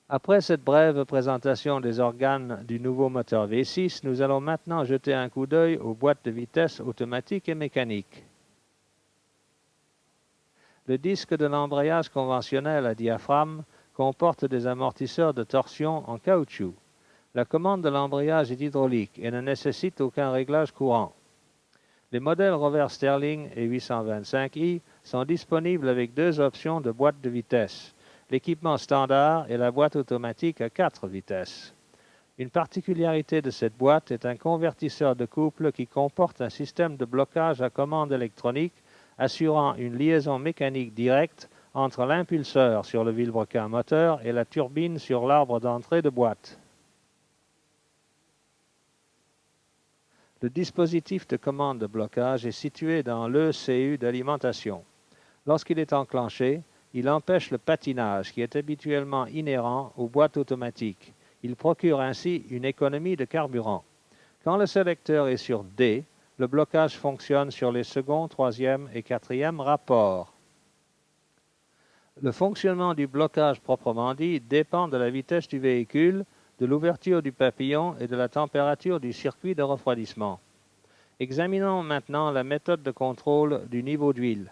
Après cette brève présentation des organes du nouveau moteur V6, nous allons maintenant jeter un coup d'œil aux boîtes de vitesse automatiques et mécaniques. Le disque de l'embrayage conventionnel à diaphragme comporte des amortisseurs de torsion en caoutchouc. La commande de l'embrayage est hydraulique et ne nécessite aucun réglage courant. Les modèles Rover Sterling et 825i sont disponibles avec deux options de boîte de vitesse, l'équipement standard et la boîte automatique à 4 vitesses. Une particularité de cette boîte est un convertisseur de couple qui comporte un système de blocage à commande électronique assurant une liaison mécanique directe entre l'impulseur sur le vilebrequin moteur et la turbine sur l'arbre d'entrée de boîte. Le dispositif de commande de blocage est situé dans l'ECU d'alimentation. Lorsqu'il est enclenché, il empêche le patinage qui est habituellement inhérent aux boîtes automatiques. Il procure ainsi une économie de carburant. Quand le sélecteur est sur D, le blocage fonctionne sur les second, troisième et quatrième rapports. Le fonctionnement du blocage proprement dit dépend de la vitesse du véhicule, de l'ouverture du papillon et de la température du circuit de refroidissement. Examinons maintenant la méthode de contrôle du niveau d'huile.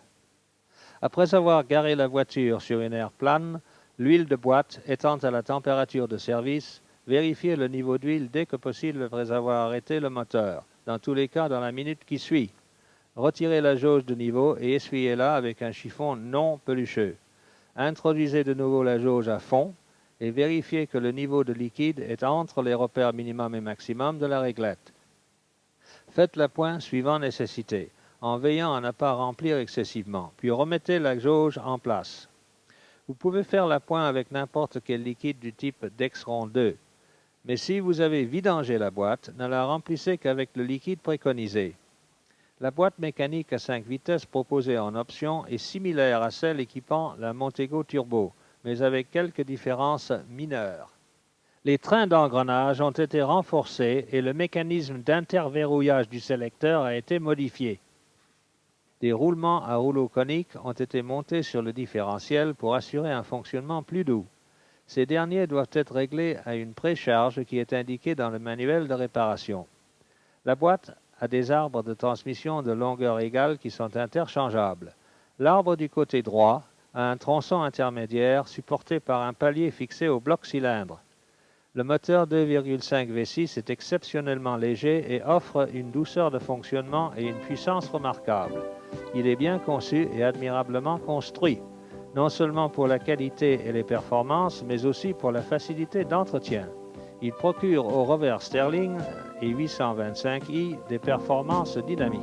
Après avoir garé la voiture sur une aire plane, l'huile de boîte étant à la température de service, vérifiez le niveau d'huile dès que possible après avoir arrêté le moteur, dans tous les cas dans la minute qui suit. Retirez la jauge de niveau et essuyez-la avec un chiffon non pelucheux. Introduisez de nouveau la jauge à fond et vérifiez que le niveau de liquide est entre les repères minimum et maximum de la réglette. Faites le point suivant nécessité, en veillant à ne pas remplir excessivement, puis remettez la jauge en place. Vous pouvez faire le point avec n'importe quel liquide du type Dexron 2, mais si vous avez vidangé la boîte, ne la remplissez qu'avec le liquide préconisé. La boîte mécanique à 5 vitesses proposée en option est similaire à celle équipant la Montego Turbo, mais avec quelques différences mineures. Les trains d'engrenage ont été renforcés et le mécanisme d'interverrouillage du sélecteur a été modifié. Des roulements à rouleau conique ont été montés sur le différentiel pour assurer un fonctionnement plus doux. Ces derniers doivent être réglés à une précharge qui est indiquée dans le manuel de réparation. La boîte a des arbres de transmission de longueur égale qui sont interchangeables. L'arbre du côté droit a un tronçon intermédiaire supporté par un palier fixé au bloc cylindre. Le moteur 2,5 V6 est exceptionnellement léger et offre une douceur de fonctionnement et une puissance remarquables. Il est bien conçu et admirablement construit, non seulement pour la qualité et les performances, mais aussi pour la facilité d'entretien. Il procure au Rover Sterling et 825i des performances dynamiques.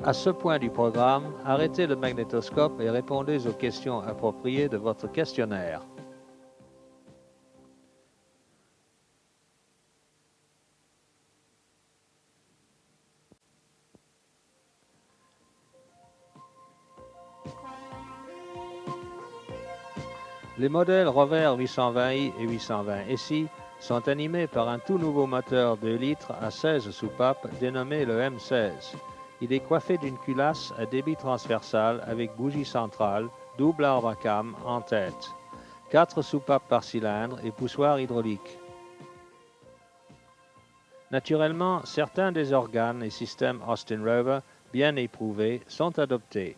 À ce point du programme, arrêtez le magnétoscope et répondez aux questions appropriées de votre questionnaire. Les modèles Rover 820i et 820 SI sont animés par un tout nouveau moteur 2 litres à 16 soupapes dénommé le M16. Il est coiffé d'une culasse à débit transversal avec bougie centrale, double arbre à cam en tête, 4 soupapes par cylindre et poussoir hydraulique. Naturellement, certains des organes et systèmes Austin Rover bien éprouvées sont adoptées.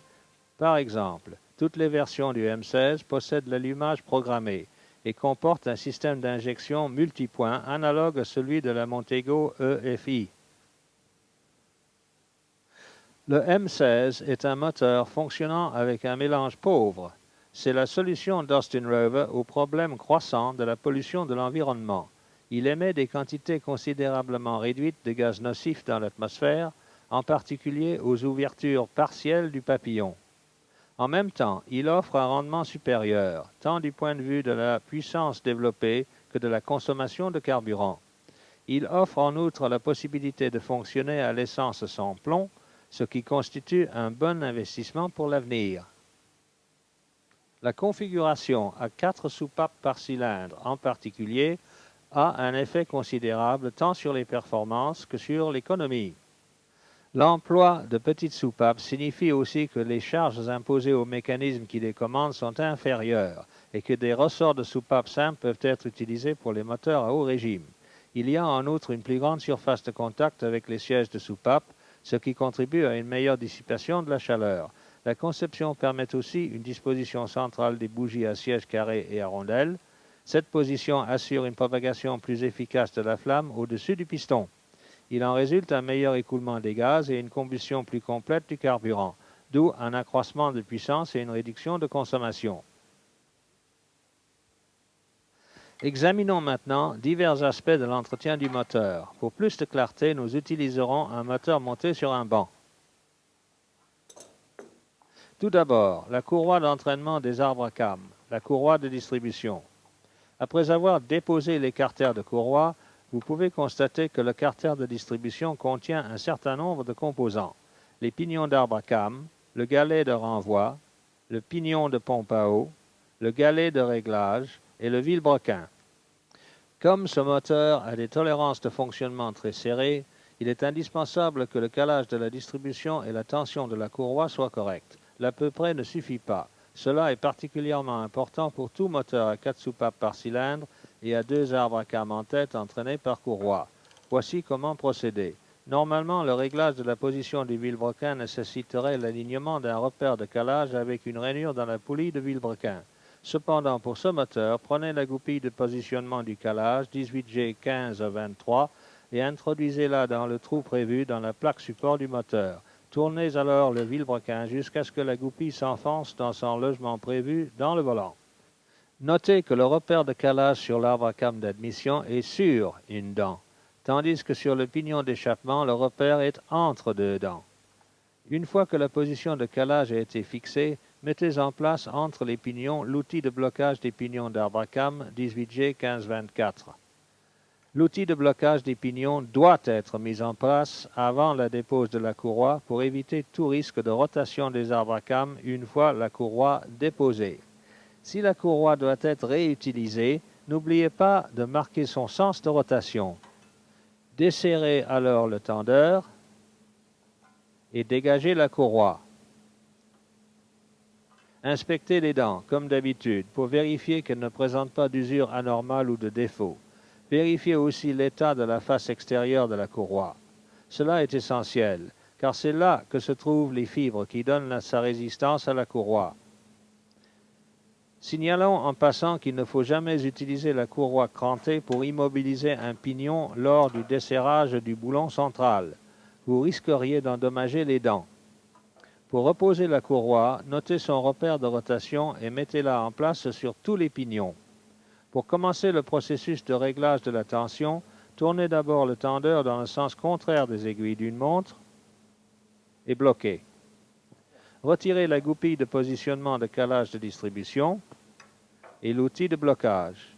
Par exemple, toutes les versions du M16 possèdent l'allumage programmé et comportent un système d'injection multipoint analogue à celui de la Montego EFI. Le M16 est un moteur fonctionnant avec un mélange pauvre. C'est la solution d'Austin Rover au problème croissant de la pollution de l'environnement. Il émet des quantités considérablement réduites de gaz nocifs dans l'atmosphère, en particulier aux ouvertures partielles du papillon. En même temps, il offre un rendement supérieur, tant du point de vue de la puissance développée que de la consommation de carburant. Il offre en outre la possibilité de fonctionner à l'essence sans plomb, ce qui constitue un bon investissement pour l'avenir. La configuration à 4 soupapes par cylindre en particulier a un effet considérable tant sur les performances que sur l'économie. L'emploi de petites soupapes signifie aussi que les charges imposées aux mécanismes qui les commandent sont inférieures et que des ressorts de soupapes simples peuvent être utilisés pour les moteurs à haut régime. Il y a en outre une plus grande surface de contact avec les sièges de soupape, ce qui contribue à une meilleure dissipation de la chaleur. La conception permet aussi une disposition centrale des bougies à siège carré et à rondelles. Cette position assure une propagation plus efficace de la flamme au-dessus du piston. Il en résulte un meilleur écoulement des gaz et une combustion plus complète du carburant, d'où un accroissement de puissance et une réduction de consommation. Examinons maintenant divers aspects de l'entretien du moteur. Pour plus de clarté, nous utiliserons un moteur monté sur un banc. Tout d'abord, la courroie d'entraînement des arbres à cames, la courroie de distribution. Après avoir déposé les carters de courroie, vous pouvez constater que le carter de distribution contient un certain nombre de composants. Les pignons d'arbre à cames, le galet de renvoi, le pignon de pompe à eau, le galet de réglage et le vilebrequin. Comme ce moteur a des tolérances de fonctionnement très serrées, il est indispensable que le calage de la distribution et la tension de la courroie soient corrects. L'à peu près ne suffit pas. Cela est particulièrement important pour tout moteur à 4 soupapes par cylindre et à 2 arbres à cames en tête entraînés par courroie. Voici comment procéder. Normalement, le réglage de la position du vilebrequin nécessiterait l'alignement d'un repère de calage avec une rainure dans la poulie de vilebrequin. Cependant, pour ce moteur, prenez la goupille de positionnement du calage 18G1523 et introduisez-la dans le trou prévu dans la plaque support du moteur. Tournez alors le vilebrequin jusqu'à ce que la goupille s'enfonce dans son logement prévu dans le volant. Notez que le repère de calage sur l'arbre à cames d'admission est sur une dent, tandis que sur le pignon d'échappement, le repère est entre deux dents. Une fois que la position de calage a été fixée, mettez en place entre les pignons l'outil de blocage des pignons d'arbre à cames 18G1524. L'outil de blocage des pignons doit être mis en place avant la dépose de la courroie pour éviter tout risque de rotation des arbres à cames une fois la courroie déposée. Si la courroie doit être réutilisée, n'oubliez pas de marquer son sens de rotation. Desserrez alors le tendeur et dégagez la courroie. Inspectez les dents, comme d'habitude, pour vérifier qu'elles ne présentent pas d'usure anormale ou de défaut. Vérifiez aussi l'état de la face extérieure de la courroie. Cela est essentiel, car c'est là que se trouvent les fibres qui donnent sa résistance à la courroie. Signalons en passant qu'il ne faut jamais utiliser la courroie crantée pour immobiliser un pignon lors du desserrage du boulon central. Vous risqueriez d'endommager les dents. Pour reposer la courroie, notez son repère de rotation et mettez-la en place sur tous les pignons. Pour commencer le processus de réglage de la tension, tournez d'abord le tendeur dans le sens contraire des aiguilles d'une montre et bloquez. Retirez la goupille de positionnement de calage de distribution et l'outil de blocage.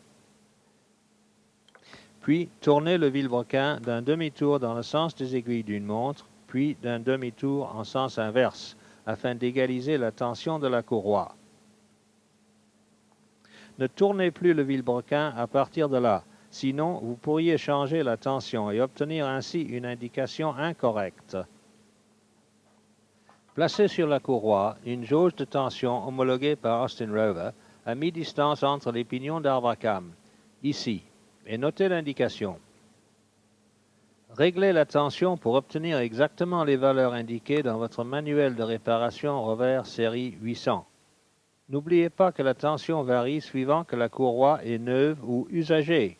Puis, tournez le vilebrequin d'un demi-tour dans le sens des aiguilles d'une montre, puis d'un demi-tour en sens inverse, afin d'égaliser la tension de la courroie. Ne tournez plus le vilebrequin à partir de là, sinon vous pourriez changer la tension et obtenir ainsi une indication incorrecte. Placez sur la courroie une jauge de tension homologuée par Austin Rover à mi-distance entre les pignons d'arbre à cames, ici, et notez l'indication. Réglez la tension pour obtenir exactement les valeurs indiquées dans votre manuel de réparation Rover série 800. N'oubliez pas que la tension varie suivant que la courroie est neuve ou usagée.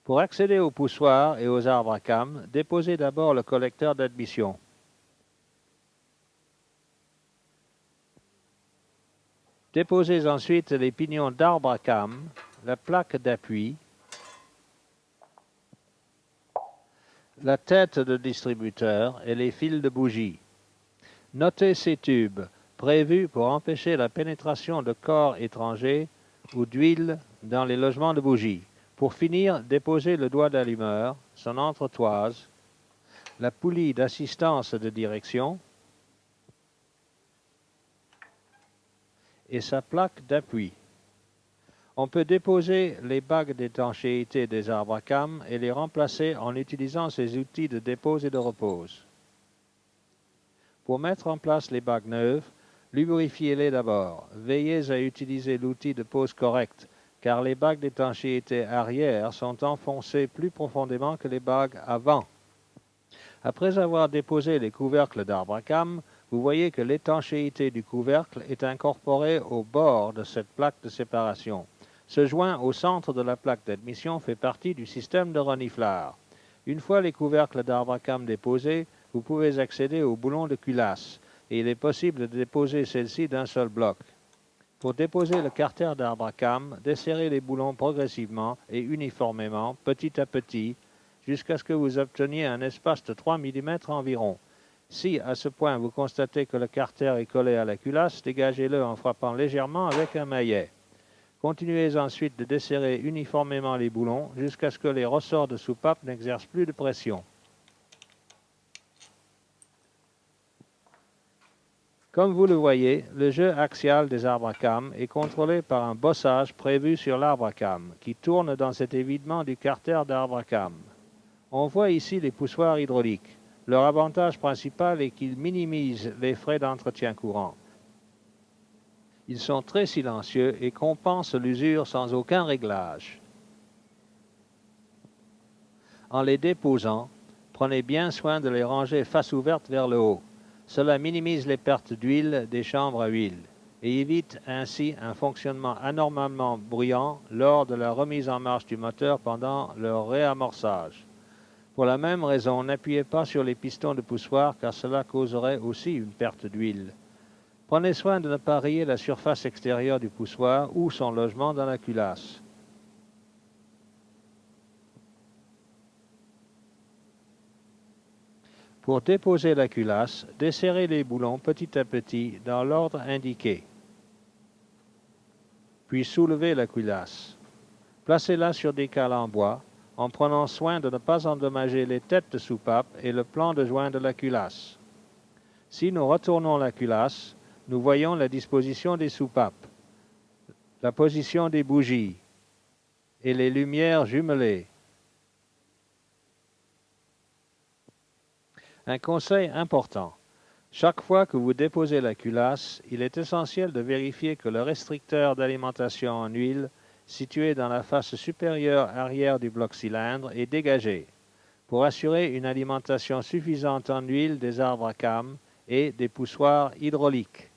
Pour accéder au poussoir et aux arbres à cames, déposez d'abord le collecteur d'admission. Déposez ensuite les pignons d'arbre à cames, la plaque d'appui, la tête de distributeur et les fils de bougie. Notez ces tubes, prévus pour empêcher la pénétration de corps étrangers ou d'huile dans les logements de bougies. Pour finir, déposez le doigt d'allumeur, son entretoise, la poulie d'assistance de direction et sa plaque d'appui. On peut déposer les bagues d'étanchéité des arbres à cames et les remplacer en utilisant ces outils de dépose et de repose. Pour mettre en place les bagues neuves, lubrifiez-les d'abord. Veillez à utiliser l'outil de pose correct, car les bagues d'étanchéité arrière sont enfoncées plus profondément que les bagues avant. Après avoir déposé les couvercles d'arbre à cames, vous voyez que l'étanchéité du couvercle est incorporée au bord de cette plaque de séparation. Ce joint au centre de la plaque d'admission fait partie du système de reniflard. Une fois les couvercles d'arbre à cames déposés, vous pouvez accéder au boulon de culasse, et il est possible de déposer celle-ci d'un seul bloc. Pour déposer le carter d'arbre à cames, desserrez les boulons progressivement et uniformément, petit à petit, jusqu'à ce que vous obteniez un espace de 3 mm environ. Si, à ce point, vous constatez que le carter est collé à la culasse, dégagez-le en frappant légèrement avec un maillet. Continuez ensuite de desserrer uniformément les boulons jusqu'à ce que les ressorts de soupape n'exercent plus de pression. Comme vous le voyez, le jeu axial des arbres à cames est contrôlé par un bossage prévu sur l'arbre à cames, qui tourne dans cet évidement du carter d'arbre à cames. On voit ici les poussoirs hydrauliques. Leur avantage principal est qu'ils minimisent les frais d'entretien courant. Ils sont très silencieux et compensent l'usure sans aucun réglage. En les déposant, prenez bien soin de les ranger face ouverte vers le haut. Cela minimise les pertes d'huile des chambres à huile et évite ainsi un fonctionnement anormalement bruyant lors de la remise en marche du moteur pendant leur réamorçage. Pour la même raison, n'appuyez pas sur les pistons de poussoir car cela causerait aussi une perte d'huile. Prenez soin de ne pas rayer la surface extérieure du poussoir ou son logement dans la culasse. Pour déposer la culasse, desserrez les boulons petit à petit dans l'ordre indiqué. Puis soulevez la culasse. Placez-la sur des cales en bois, en prenant soin de ne pas endommager les têtes de soupape et le plan de joint de la culasse. Si nous retournons la culasse, nous voyons la disposition des soupapes, la position des bougies et les lumières jumelées. Un conseil important. Chaque fois que vous déposez la culasse, il est essentiel de vérifier que le restricteur d'alimentation en huile situé dans la face supérieure arrière du bloc cylindre est dégagé pour assurer une alimentation suffisante en huile des arbres à cames et des poussoirs hydrauliques.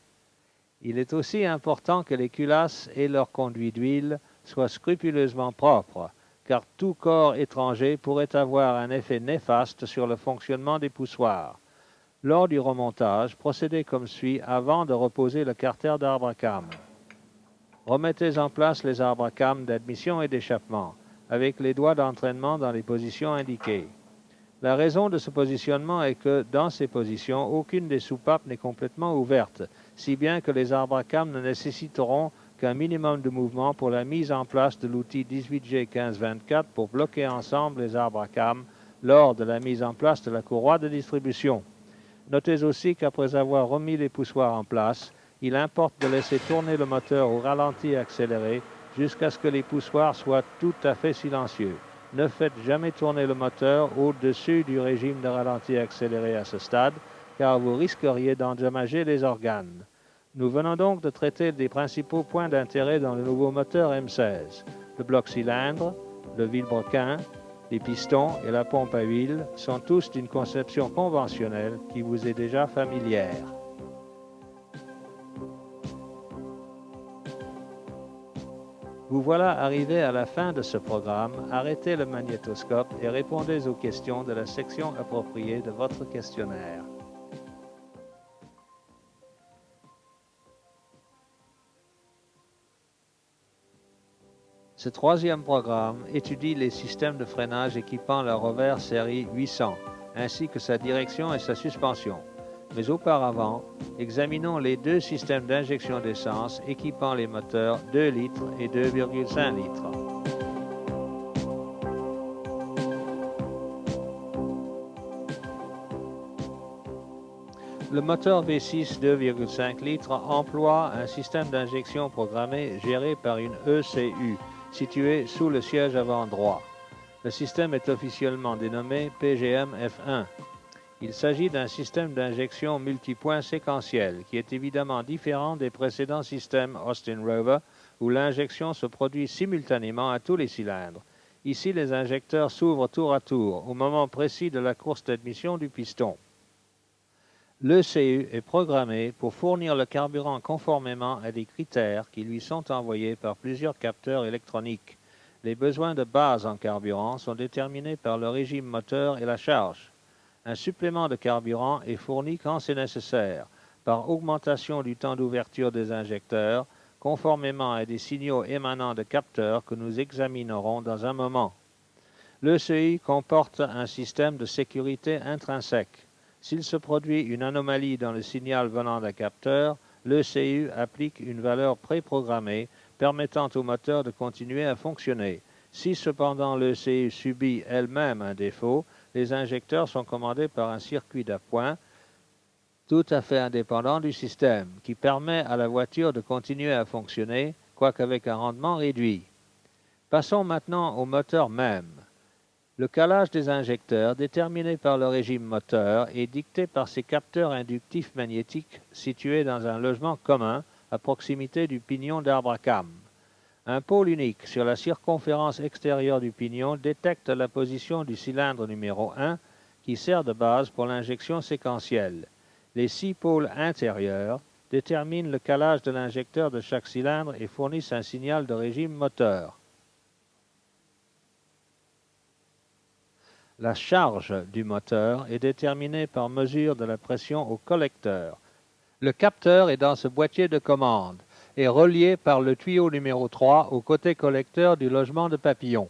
Il est aussi important que les culasses et leurs conduits d'huile soient scrupuleusement propres, car tout corps étranger pourrait avoir un effet néfaste sur le fonctionnement des poussoirs. Lors du remontage, procédez comme suit avant de reposer le carter d'arbre à cames. Remettez en place les arbres à cames d'admission et d'échappement, avec les doigts d'entraînement dans les positions indiquées. La raison de ce positionnement est que, dans ces positions, aucune des soupapes n'est complètement ouverte, si bien que les arbres à cames ne nécessiteront qu'un minimum de mouvement pour la mise en place de l'outil 18G1524 pour bloquer ensemble les arbres à cames lors de la mise en place de la courroie de distribution. Notez aussi qu'après avoir remis les poussoirs en place, il importe de laisser tourner le moteur au ralenti accéléré jusqu'à ce que les poussoirs soient tout à fait silencieux. Ne faites jamais tourner le moteur au-dessus du régime de ralenti accéléré à ce stade, car vous risqueriez d'endommager les organes. Nous venons donc de traiter des principaux points d'intérêt dans le nouveau moteur M16, le bloc cylindre, le vilebrequin, Les pistons et la pompe à huile sont tous d'une conception conventionnelle qui vous est déjà familière. Vous voilà arrivé à la fin de ce programme. Arrêtez le magnétoscope et répondez aux questions de la section appropriée de votre questionnaire. Ce troisième programme étudie les systèmes de freinage équipant le Rover série 800, ainsi que sa direction et sa suspension. Mais auparavant, examinons les deux systèmes d'injection d'essence équipant les moteurs 2 litres et 2,5 litres. Le moteur V6 2,5 litres emploie un système d'injection programmé géré par une ECU, située sous le siège avant droit. Le système est officiellement dénommé PGM F1. Il s'agit d'un système d'injection multipoint séquentiel qui est évidemment différent des précédents systèmes Austin Rover où l'injection se produit simultanément à tous les cylindres. Ici, les injecteurs s'ouvrent tour à tour au moment précis de la course d'admission du piston. L'ECU est programmé pour fournir le carburant conformément à des critères qui lui sont envoyés par plusieurs capteurs électroniques. Les besoins de base en carburant sont déterminés par le régime moteur et la charge. Un supplément de carburant est fourni quand c'est nécessaire, par augmentation du temps d'ouverture des injecteurs, conformément à des signaux émanant de capteurs que nous examinerons dans un moment. L'ECU comporte un système de sécurité intrinsèque. S'il se produit une anomalie dans le signal venant d'un capteur, l'ECU applique une valeur préprogrammée permettant au moteur de continuer à fonctionner. Si cependant l'ECU subit elle-même un défaut, les injecteurs sont commandés par un circuit d'appoint tout à fait indépendant du système, qui permet à la voiture de continuer à fonctionner, quoique avec un rendement réduit. Passons maintenant au moteur même. Le calage des injecteurs, déterminé par le régime moteur, est dicté par ces capteurs inductifs magnétiques situés dans un logement commun à proximité du pignon d'arbre à cames. Un pôle unique sur la circonférence extérieure du pignon détecte la position du cylindre numéro 1 qui sert de base pour l'injection séquentielle. Les 6 pôles intérieurs déterminent le calage de l'injecteur de chaque cylindre et fournissent un signal de régime moteur. La charge du moteur est déterminée par mesure de la pression au collecteur. Le capteur est dans ce boîtier de commande et relié par le tuyau numéro 3 au côté collecteur du logement de papillon.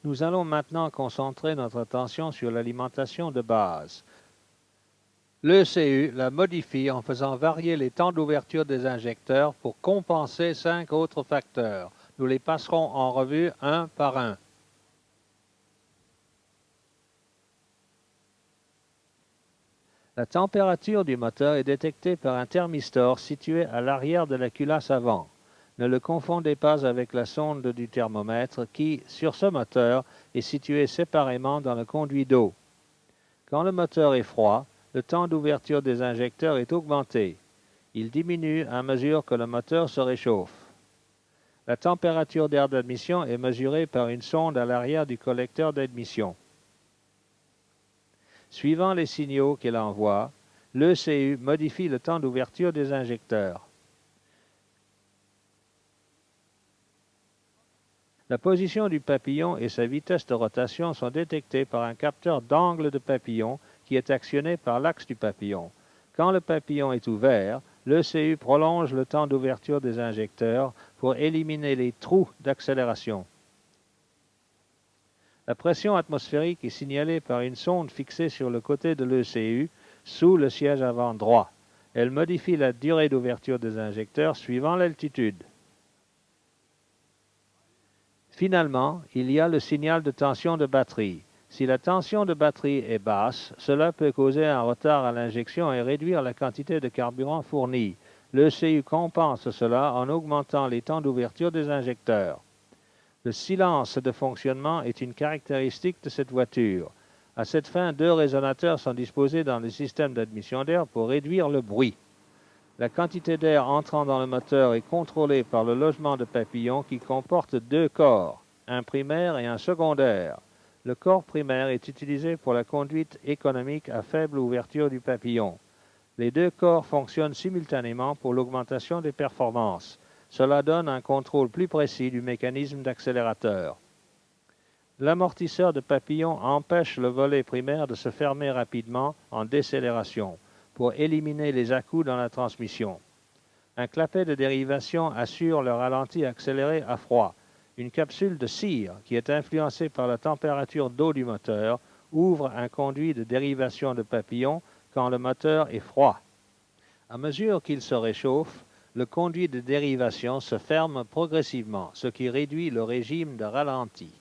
Nous allons maintenant concentrer notre attention sur l'alimentation de base. L'ECU la modifie en faisant varier les temps d'ouverture des injecteurs pour compenser 5 autres facteurs. Nous les passerons en revue un par un. La température du moteur est détectée par un thermistor situé à l'arrière de la culasse avant. Ne le confondez pas avec la sonde du thermomètre qui, sur ce moteur, est située séparément dans le conduit d'eau. Quand le moteur est froid, le temps d'ouverture des injecteurs est augmenté. Il diminue à mesure que le moteur se réchauffe. La température d'air d'admission est mesurée par une sonde à l'arrière du collecteur d'admission. Suivant les signaux qu'elle envoie, l'ECU modifie le temps d'ouverture des injecteurs. La position du papillon et sa vitesse de rotation sont détectées par un capteur d'angle de papillon qui est actionné par l'axe du papillon. Quand le papillon est ouvert, l'ECU prolonge le temps d'ouverture des injecteurs pour éliminer les trous d'accélération. La pression atmosphérique est signalée par une sonde fixée sur le côté de l'ECU, sous le siège avant droit. Elle modifie la durée d'ouverture des injecteurs suivant l'altitude. Finalement, il y a le signal de tension de batterie. Si la tension de batterie est basse, cela peut causer un retard à l'injection et réduire la quantité de carburant fournie. L'ECU compense cela en augmentant les temps d'ouverture des injecteurs. Le silence de fonctionnement est une caractéristique de cette voiture. À cette fin, 2 résonateurs sont disposés dans le système d'admission d'air pour réduire le bruit. La quantité d'air entrant dans le moteur est contrôlée par le logement de papillon qui comporte deux corps, un primaire et un secondaire. Le corps primaire est utilisé pour la conduite économique à faible ouverture du papillon. Les deux corps fonctionnent simultanément pour l'augmentation des performances. Cela donne un contrôle plus précis du mécanisme d'accélérateur. L'amortisseur de papillon empêche le volet primaire de se fermer rapidement en décélération pour éliminer les à-coups dans la transmission. Un clapet de dérivation assure le ralenti accéléré à froid. Une capsule de cire, qui est influencée par la température d'eau du moteur, ouvre un conduit de dérivation de papillon quand le moteur est froid. À mesure qu'il se réchauffe, le conduit de dérivation se ferme progressivement, ce qui réduit le régime de ralenti.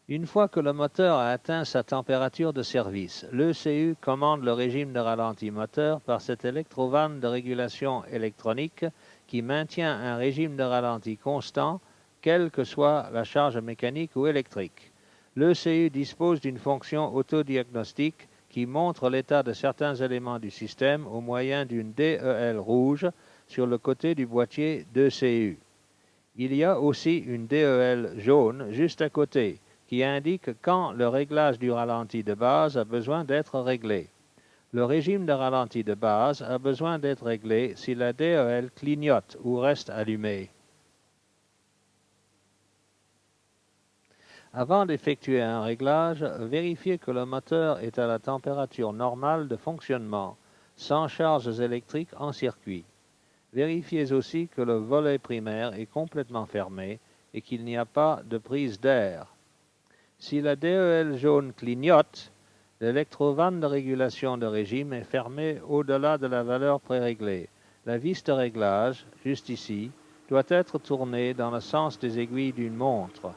Une fois que le moteur a atteint sa température de service, l'ECU commande le régime de ralenti moteur par cette électrovanne de régulation électronique qui maintient un régime de ralenti constant, quelle que soit la charge mécanique ou électrique. L'ECU dispose d'une fonction autodiagnostique qui montre l'état de certains éléments du système au moyen d'une DEL rouge sur le côté du boîtier d'ECU. Il y a aussi une DEL jaune juste à côté, qui indique quand le réglage du ralenti de base a besoin d'être réglé. Le régime de ralenti de base a besoin d'être réglé si la DEL clignote ou reste allumée. Avant d'effectuer un réglage, vérifiez que le moteur est à la température normale de fonctionnement, sans charges électriques en circuit. Vérifiez aussi que le volet primaire est complètement fermé et qu'il n'y a pas de prise d'air. Si la DEL jaune clignote, l'électrovanne de régulation de régime est fermée au-delà de la valeur préréglée. La vis de réglage, juste ici, doit être tournée dans le sens des aiguilles d'une montre.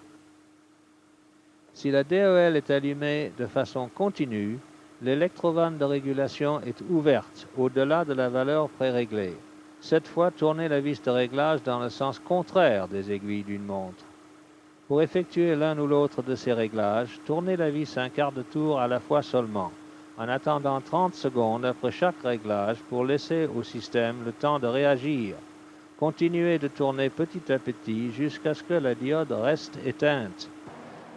Si la DEL est allumée de façon continue, l'électrovanne de régulation est ouverte au-delà de la valeur préréglée. Cette fois, tournez la vis de réglage dans le sens contraire des aiguilles d'une montre. Pour effectuer l'un ou l'autre de ces réglages, tournez la vis un quart de tour à la fois seulement, en attendant 30 secondes après chaque réglage pour laisser au système le temps de réagir. Continuez de tourner petit à petit jusqu'à ce que la diode reste éteinte.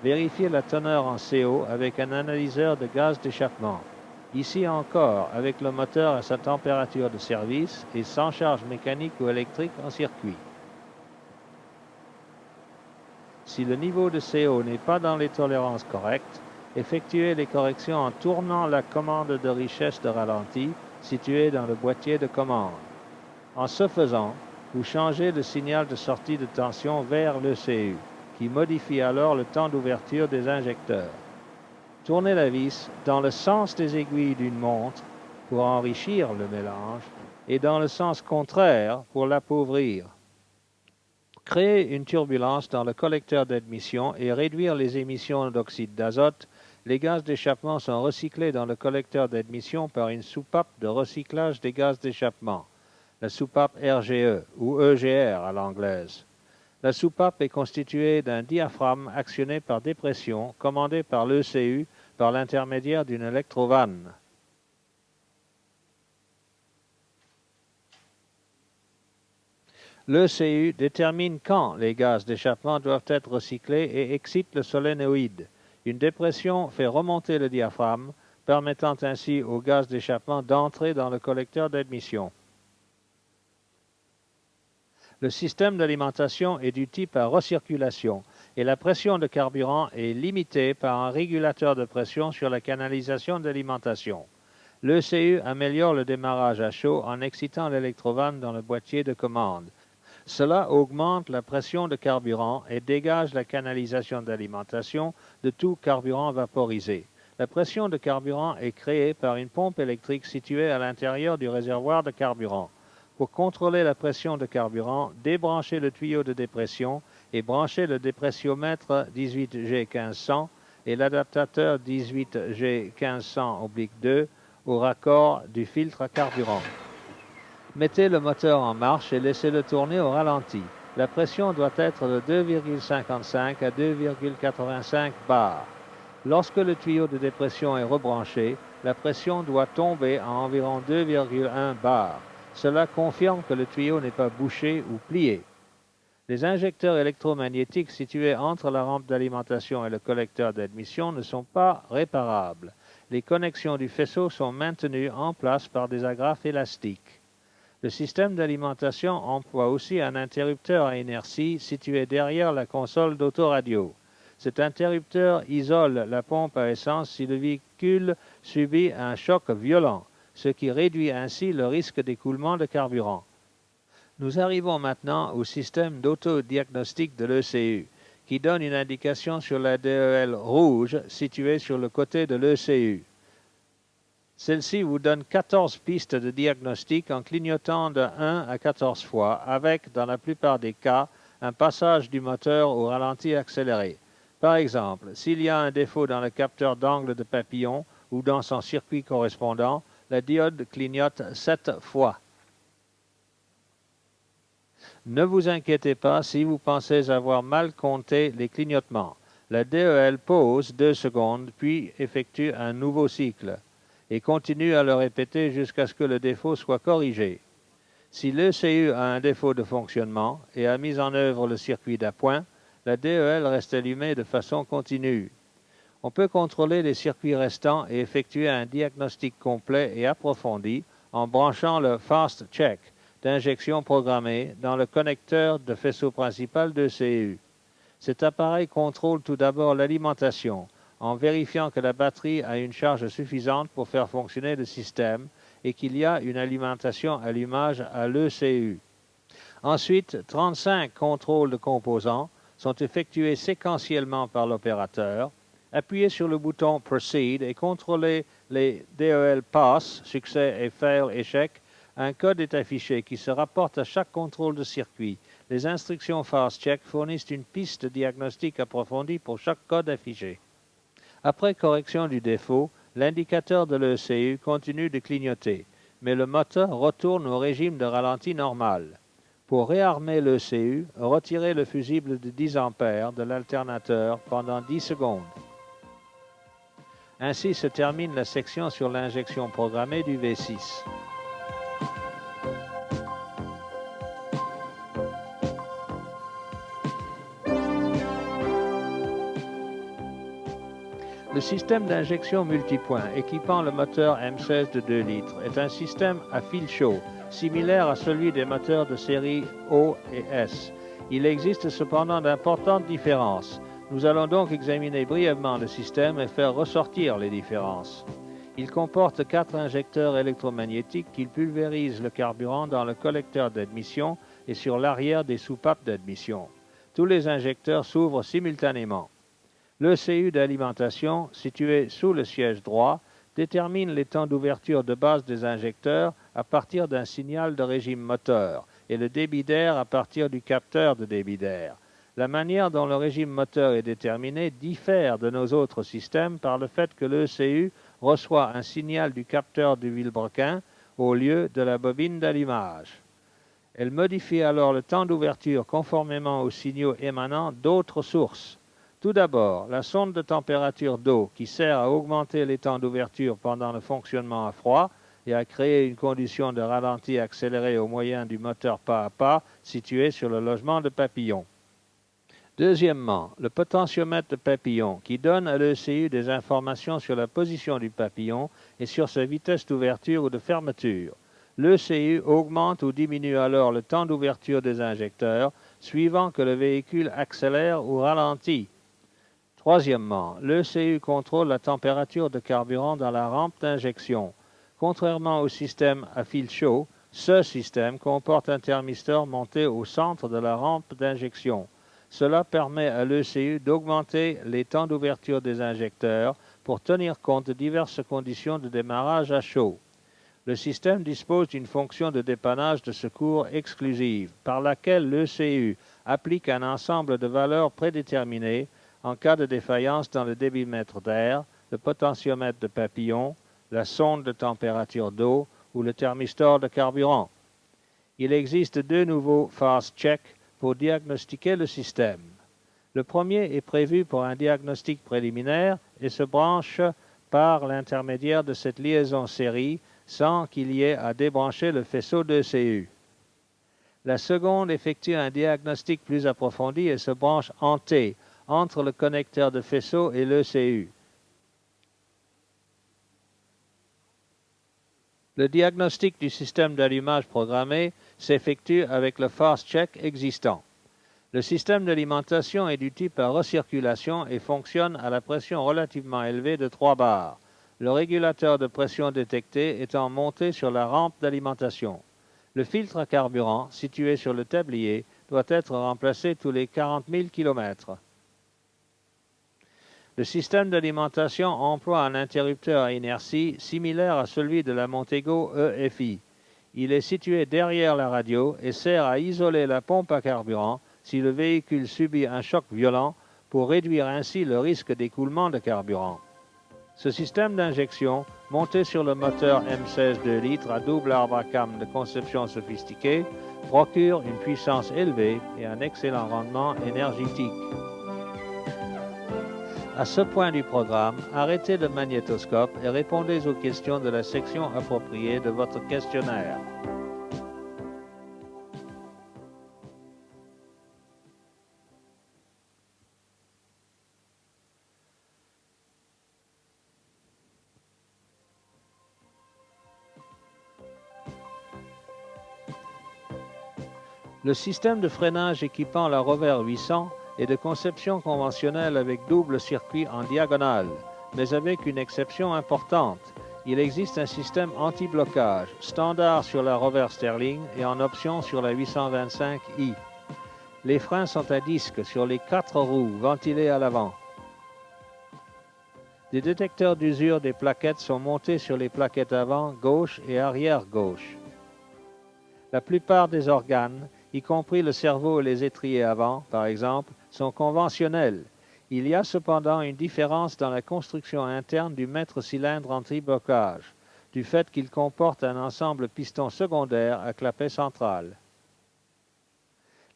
Vérifiez la teneur en CO avec un analyseur de gaz d'échappement. Ici encore, avec le moteur à sa température de service et sans charge mécanique ou électrique en circuit. Si le niveau de CO n'est pas dans les tolérances correctes, effectuez les corrections en tournant la commande de richesse de ralenti située dans le boîtier de commande. En ce faisant, vous changez le signal de sortie de tension vers l'ECU, qui modifie alors le temps d'ouverture des injecteurs. Tournez la vis dans le sens des aiguilles d'une montre pour enrichir le mélange et dans le sens contraire pour l'appauvrir. Créer une turbulence dans le collecteur d'admission et réduire les émissions d'oxyde d'azote, les gaz d'échappement sont recyclés dans le collecteur d'admission par une soupape de recyclage des gaz d'échappement, la soupape RGE ou EGR à l'anglaise. La soupape est constituée d'un diaphragme actionné par dépression, commandé par l'ECU par l'intermédiaire d'une électrovanne. L'ECU détermine quand les gaz d'échappement doivent être recyclés et excite le solénoïde. Une dépression fait remonter le diaphragme, permettant ainsi au gaz d'échappement d'entrer dans le collecteur d'admission. Le système d'alimentation est du type à recirculation et la pression de carburant est limitée par un régulateur de pression sur la canalisation d'alimentation. L'ECU améliore le démarrage à chaud en excitant l'électrovanne dans le boîtier de commande. Cela augmente la pression de carburant et dégage la canalisation d'alimentation de tout carburant vaporisé. La pression de carburant est créée par une pompe électrique située à l'intérieur du réservoir de carburant. Pour contrôler la pression de carburant, débranchez le tuyau de dépression et branchez le dépressiomètre 18G1500 et l'adaptateur 18G1500-2 au raccord du filtre à carburant. Mettez le moteur en marche et laissez-le tourner au ralenti. La pression doit être de 2,55 à 2,85 bars. Lorsque le tuyau de dépression est rebranché, la pression doit tomber à environ 2,1 bars. Cela confirme que le tuyau n'est pas bouché ou plié. Les injecteurs électromagnétiques situés entre la rampe d'alimentation et le collecteur d'admission ne sont pas réparables. Les connexions du faisceau sont maintenues en place par des agrafes élastiques. Le système d'alimentation emploie aussi un interrupteur à inertie situé derrière la console d'autoradio. Cet interrupteur isole la pompe à essence si le véhicule subit un choc violent, ce qui réduit ainsi le risque d'écoulement de carburant. Nous arrivons maintenant au système d'autodiagnostic de l'ECU, qui donne une indication sur la DEL rouge située sur le côté de l'ECU. Celle-ci vous donne 14 pistes de diagnostic en clignotant de 1 à 14 fois, avec, dans la plupart des cas, un passage du moteur au ralenti accéléré. Par exemple, s'il y a un défaut dans le capteur d'angle de papillon ou dans son circuit correspondant, la diode clignote 7 fois. Ne vous inquiétez pas si vous pensez avoir mal compté les clignotements. La DEL pause 2 secondes, puis effectue un nouveau cycle et continue à le répéter jusqu'à ce que le défaut soit corrigé. Si l'ECU a un défaut de fonctionnement et a mis en œuvre le circuit d'appoint, la DEL reste allumée de façon continue. On peut contrôler les circuits restants et effectuer un diagnostic complet et approfondi en branchant le Fast Check d'injection programmée dans le connecteur de faisceau principal d'ECU. Cet appareil contrôle tout d'abord l'alimentation, en vérifiant que la batterie a une charge suffisante pour faire fonctionner le système et qu'il y a une alimentation allumage à l'ECU. Ensuite, 35 contrôles de composants sont effectués séquentiellement par l'opérateur. Appuyez sur le bouton Proceed et contrôlez les DEL Pass, succès et fail, échec. Un code est affiché qui se rapporte à chaque contrôle de circuit. Les instructions Fast Check fournissent une piste de diagnostic approfondie pour chaque code affiché. Après correction du défaut, l'indicateur de l'ECU continue de clignoter, mais le moteur retourne au régime de ralenti normal. Pour réarmer l'ECU, retirez le fusible de 10 A de l'alternateur pendant 10 secondes. Ainsi se termine la section sur l'injection programmée du V6. Le système d'injection multipoint équipant le moteur M16 de 2 litres est un système à fil chaud, similaire à celui des moteurs de série O et S. Il existe cependant d'importantes différences. Nous allons donc examiner brièvement le système et faire ressortir les différences. Il comporte 4 injecteurs électromagnétiques qui pulvérisent le carburant dans le collecteur d'admission et sur l'arrière des soupapes d'admission. Tous les injecteurs s'ouvrent simultanément. L'ECU d'alimentation, situé sous le siège droit, détermine les temps d'ouverture de base des injecteurs à partir d'un signal de régime moteur et le débit d'air à partir du capteur de débit d'air. La manière dont le régime moteur est déterminé diffère de nos autres systèmes par le fait que l'ECU reçoit un signal du capteur du vilebrequin au lieu de la bobine d'allumage. Elle modifie alors le temps d'ouverture conformément aux signaux émanant d'autres sources. Tout d'abord, la sonde de température d'eau qui sert à augmenter les temps d'ouverture pendant le fonctionnement à froid et à créer une condition de ralenti accéléré au moyen du moteur pas à pas situé sur le logement de papillon. Deuxièmement, le potentiomètre de papillon qui donne à l'ECU des informations sur la position du papillon et sur sa vitesse d'ouverture ou de fermeture. L'ECU augmente ou diminue alors le temps d'ouverture des injecteurs suivant que le véhicule accélère ou ralentit. Troisièmement, l'ECU contrôle la température de carburant dans la rampe d'injection. Contrairement au système à fil chaud, ce système comporte un thermistor monté au centre de la rampe d'injection. Cela permet à l'ECU d'augmenter les temps d'ouverture des injecteurs pour tenir compte de diverses conditions de démarrage à chaud. Le système dispose d'une fonction de dépannage de secours exclusive, par laquelle l'ECU applique un ensemble de valeurs prédéterminées en cas de défaillance dans le débitmètre d'air, le potentiomètre de papillon, la sonde de température d'eau ou le thermistor de carburant. Il existe 2 nouveaux Fast Check pour diagnostiquer le système. Le premier est prévu pour un diagnostic préliminaire et se branche par l'intermédiaire de cette liaison série sans qu'il y ait à débrancher le faisceau d'ECU. La seconde effectue un diagnostic plus approfondi et se branche en T, entre le connecteur de faisceau et l'ECU. Le diagnostic du système d'allumage programmé s'effectue avec le fast check existant. Le système d'alimentation est du type à recirculation et fonctionne à la pression relativement élevée de 3 bars, le régulateur de pression détecté étant monté sur la rampe d'alimentation. Le filtre à carburant, situé sur le tablier, doit être remplacé tous les 40 000 km. Le système d'alimentation emploie un interrupteur à inertie similaire à celui de la Montego EFI. Il est situé derrière la radio et sert à isoler la pompe à carburant si le véhicule subit un choc violent pour réduire ainsi le risque d'écoulement de carburant. Ce système d'injection, monté sur le moteur M16 2 litres à double arbre à cames de conception sophistiquée, procure une puissance élevée et un excellent rendement énergétique. À ce point du programme, arrêtez le magnétoscope et répondez aux questions de la section appropriée de votre questionnaire. Le système de freinage équipant la Rover 800 est de conception conventionnelle avec double circuit en diagonale, mais avec une exception importante. Il existe un système anti-blocage, standard sur la Rover Sterling et en option sur la 825i. Les freins sont à disque sur les 4 roues, ventilés à l'avant. Des détecteurs d'usure des plaquettes sont montés sur les plaquettes avant, gauche et arrière gauche. La plupart des organes, y compris le cerveau et les étriers avant, par exemple, sont conventionnels. Il y a cependant une différence dans la construction interne du maître-cylindre anti-blocage, du fait qu'il comporte un ensemble piston secondaire à clapet central.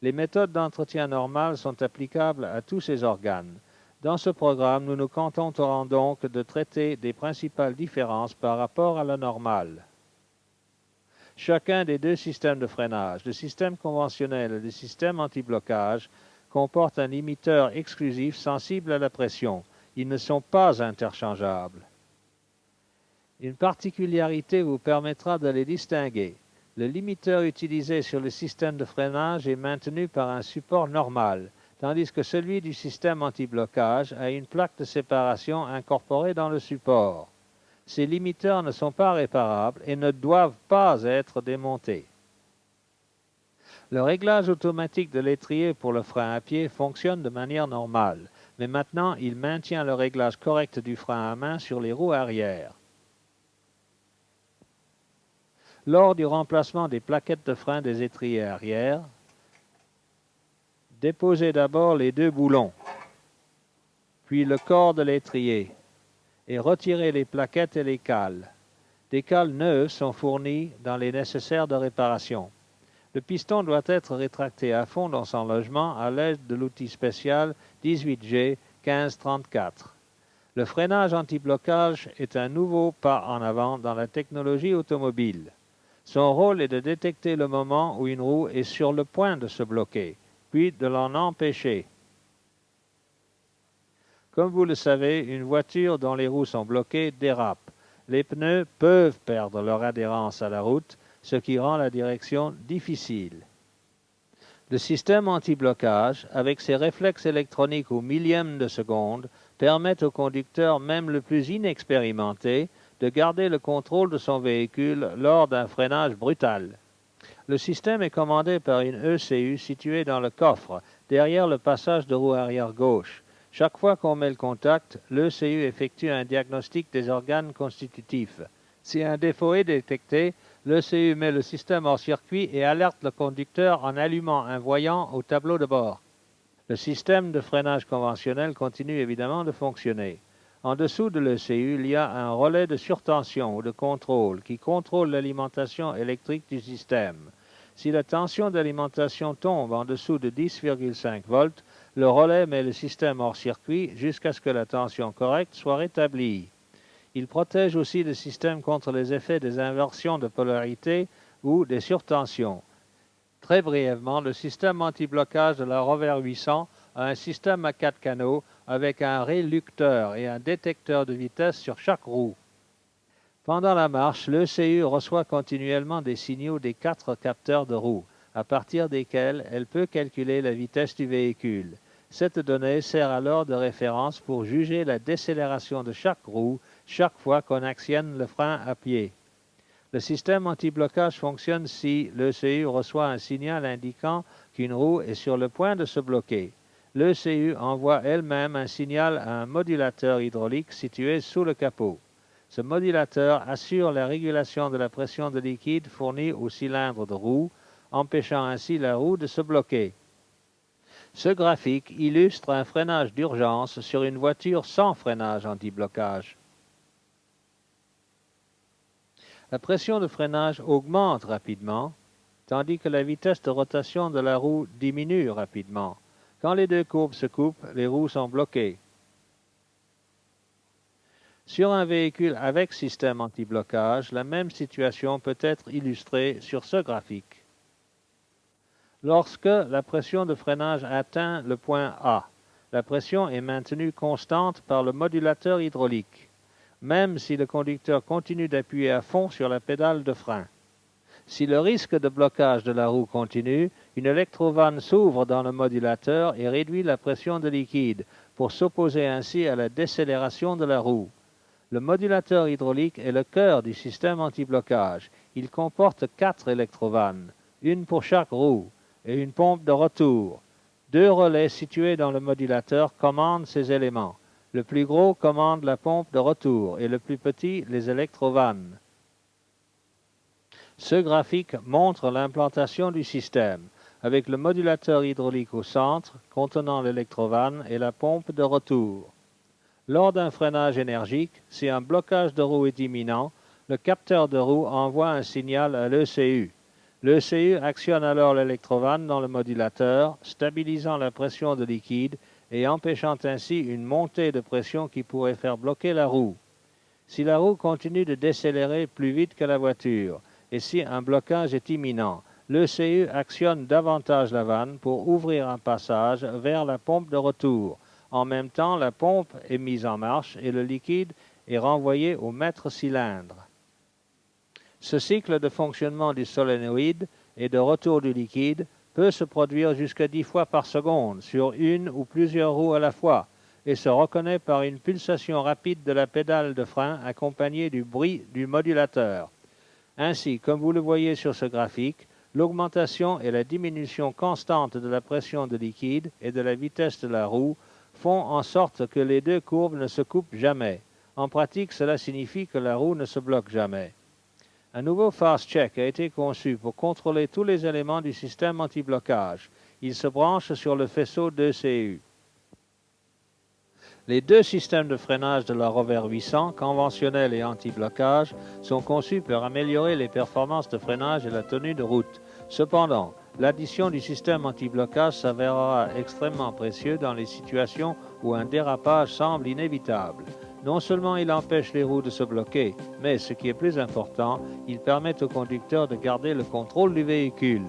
Les méthodes d'entretien normales sont applicables à tous ces organes. Dans ce programme, nous nous contenterons donc de traiter des principales différences par rapport à la normale. Chacun des deux systèmes de freinage, le système conventionnel et le système anti-blocage, comporte un limiteur exclusif sensible à la pression. Ils ne sont pas interchangeables. Une particularité vous permettra de les distinguer. Le limiteur utilisé sur le système de freinage est maintenu par un support normal, tandis que celui du système anti-blocage a une plaque de séparation incorporée dans le support. Ces limiteurs ne sont pas réparables et ne doivent pas être démontés. Le réglage automatique de l'étrier pour le frein à pied fonctionne de manière normale, mais maintenant il maintient le réglage correct du frein à main sur les roues arrière. Lors du remplacement des plaquettes de frein des étriers arrière, déposez d'abord les deux boulons, puis le corps de l'étrier, et retirez les plaquettes et les cales. Des cales neuves sont fournies dans les nécessaires de réparation. Le piston doit être rétracté à fond dans son logement à l'aide de l'outil spécial 18G 1534. Le freinage anti-blocage est un nouveau pas en avant dans la technologie automobile. Son rôle est de détecter le moment où une roue est sur le point de se bloquer, puis de l'en empêcher. Comme vous le savez, une voiture dont les roues sont bloquées dérape. Les pneus peuvent perdre leur adhérence à la route, ce qui rend la direction difficile. Le système anti-blocage, avec ses réflexes électroniques au millième de seconde, permet au conducteur, même le plus inexpérimenté, de garder le contrôle de son véhicule lors d'un freinage brutal. Le système est commandé par une ECU située dans le coffre, derrière le passage de roue arrière gauche. Chaque fois qu'on met le contact, l'ECU effectue un diagnostic des organes constitutifs. Si un défaut est détecté, l'ECU met le système hors circuit et alerte le conducteur en allumant un voyant au tableau de bord. Le système de freinage conventionnel continue évidemment de fonctionner. En dessous de l'ECU, il y a un relais de surtension ou de contrôle qui contrôle l'alimentation électrique du système. Si la tension d'alimentation tombe en dessous de 10,5 volts, le relais met le système hors circuit jusqu'à ce que la tension correcte soit rétablie. Il protège aussi le système contre les effets des inversions de polarité ou des surtensions. Très brièvement, le système anti-blocage de la Rover 800 a un système à 4 canaux avec un réducteur et un détecteur de vitesse sur chaque roue. Pendant la marche, l'ECU reçoit continuellement des signaux des 4 capteurs de roues, à partir desquels elle peut calculer la vitesse du véhicule. Cette donnée sert alors de référence pour juger la décélération de chaque roue chaque fois qu'on actionne le frein à pied. Le système anti-blocage fonctionne si l'ECU reçoit un signal indiquant qu'une roue est sur le point de se bloquer. L'ECU envoie elle-même un signal à un modulateur hydraulique situé sous le capot. Ce modulateur assure la régulation de la pression de liquide fournie au cylindre de roue, empêchant ainsi la roue de se bloquer. Ce graphique illustre un freinage d'urgence sur une voiture sans freinage anti-blocage. La pression de freinage augmente rapidement, tandis que la vitesse de rotation de la roue diminue rapidement. Quand les deux courbes se coupent, les roues sont bloquées. Sur un véhicule avec système anti-blocage, la même situation peut être illustrée sur ce graphique. Lorsque la pression de freinage atteint le point A, la pression est maintenue constante par le modulateur hydraulique, même si le conducteur continue d'appuyer à fond sur la pédale de frein. Si le risque de blocage de la roue continue, une électrovanne s'ouvre dans le modulateur et réduit la pression de liquide pour s'opposer ainsi à la décélération de la roue. Le modulateur hydraulique est le cœur du système anti-blocage. Il comporte 4 électrovannes, une pour chaque roue, et une pompe de retour. 2 relais situés dans le modulateur commandent ces éléments. Le plus gros commande la pompe de retour et le plus petit les électrovannes. Ce graphique montre l'implantation du système, avec le modulateur hydraulique au centre, contenant l'électrovanne et la pompe de retour. Lors d'un freinage énergique, si un blocage de roue est imminent, le capteur de roue envoie un signal à l'ECU. L'ECU actionne alors l'électrovanne dans le modulateur, stabilisant la pression de liquide et empêchant ainsi une montée de pression qui pourrait faire bloquer la roue. Si la roue continue de décélérer plus vite que la voiture, et si un blocage est imminent, l'ECU actionne davantage la vanne pour ouvrir un passage vers la pompe de retour. En même temps, la pompe est mise en marche et le liquide est renvoyé au maître-cylindre. Ce cycle de fonctionnement du solénoïde et de retour du liquide peut se produire jusqu'à 10 fois par seconde sur une ou plusieurs roues à la fois et se reconnaît par une pulsation rapide de la pédale de frein accompagnée du bruit du modulateur. Ainsi, comme vous le voyez sur ce graphique, l'augmentation et la diminution constante de la pression de liquide et de la vitesse de la roue font en sorte que les deux courbes ne se coupent jamais. En pratique, cela signifie que la roue ne se bloque jamais. Un nouveau Fast Check a été conçu pour contrôler tous les éléments du système anti-blocage. Il se branche sur le faisceau d'ECU. Les deux systèmes de freinage de la Rover 800, conventionnel et anti-blocage, sont conçus pour améliorer les performances de freinage et la tenue de route. Cependant, l'addition du système anti-blocage s'avérera extrêmement précieux dans les situations où un dérapage semble inévitable. Non seulement il empêche les roues de se bloquer, mais ce qui est plus important, il permet au conducteur de garder le contrôle du véhicule.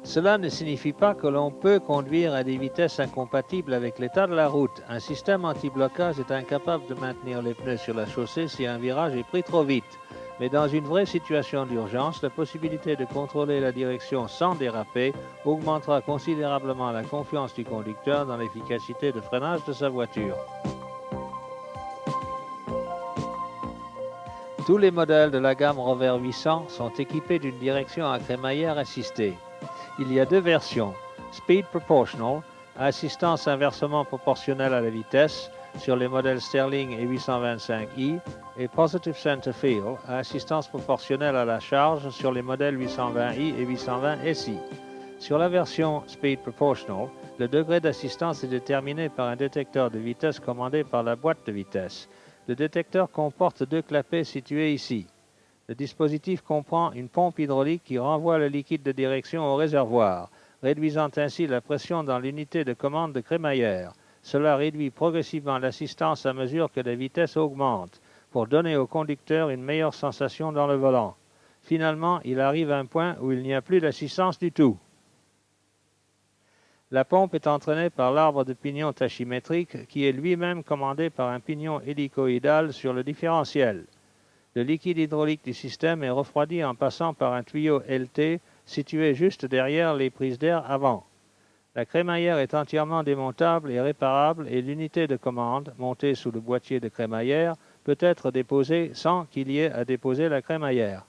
Cela ne signifie pas que l'on peut conduire à des vitesses incompatibles avec l'état de la route. Un système anti-blocage est incapable de maintenir les pneus sur la chaussée si un virage est pris trop vite. Mais dans une vraie situation d'urgence, la possibilité de contrôler la direction sans déraper augmentera considérablement la confiance du conducteur dans l'efficacité de freinage de sa voiture. Tous les modèles de la gamme Rover 800 sont équipés d'une direction à crémaillère assistée. Il y a deux versions, Speed Proportional, assistance inversement proportionnelle à la vitesse sur les modèles Sterling et 825i, et Positive Center Field, assistance proportionnelle à la charge sur les modèles 820i et 820si. Sur la version Speed Proportional, le degré d'assistance est déterminé par un détecteur de vitesse commandé par la boîte de vitesse. Le détecteur comporte deux clapets situés ici. Le dispositif comprend une pompe hydraulique qui renvoie le liquide de direction au réservoir, réduisant ainsi la pression dans l'unité de commande de crémaillère. Cela réduit progressivement l'assistance à mesure que la vitesse augmente. pour donner au conducteur une meilleure sensation dans le volant. Finalement, il arrive à un point où il n'y a plus d'assistance du tout. La pompe est entraînée par l'arbre de pignon tachymétrique qui est lui-même commandé par un pignon hélicoïdal sur le différentiel. Le liquide hydraulique du système est refroidi en passant par un tuyau LT situé juste derrière les prises d'air avant. La crémaillère est entièrement démontable et réparable et l'unité de commande, montée sous le boîtier de crémaillère, peut être déposée sans qu'il y ait à déposer la crémaillère.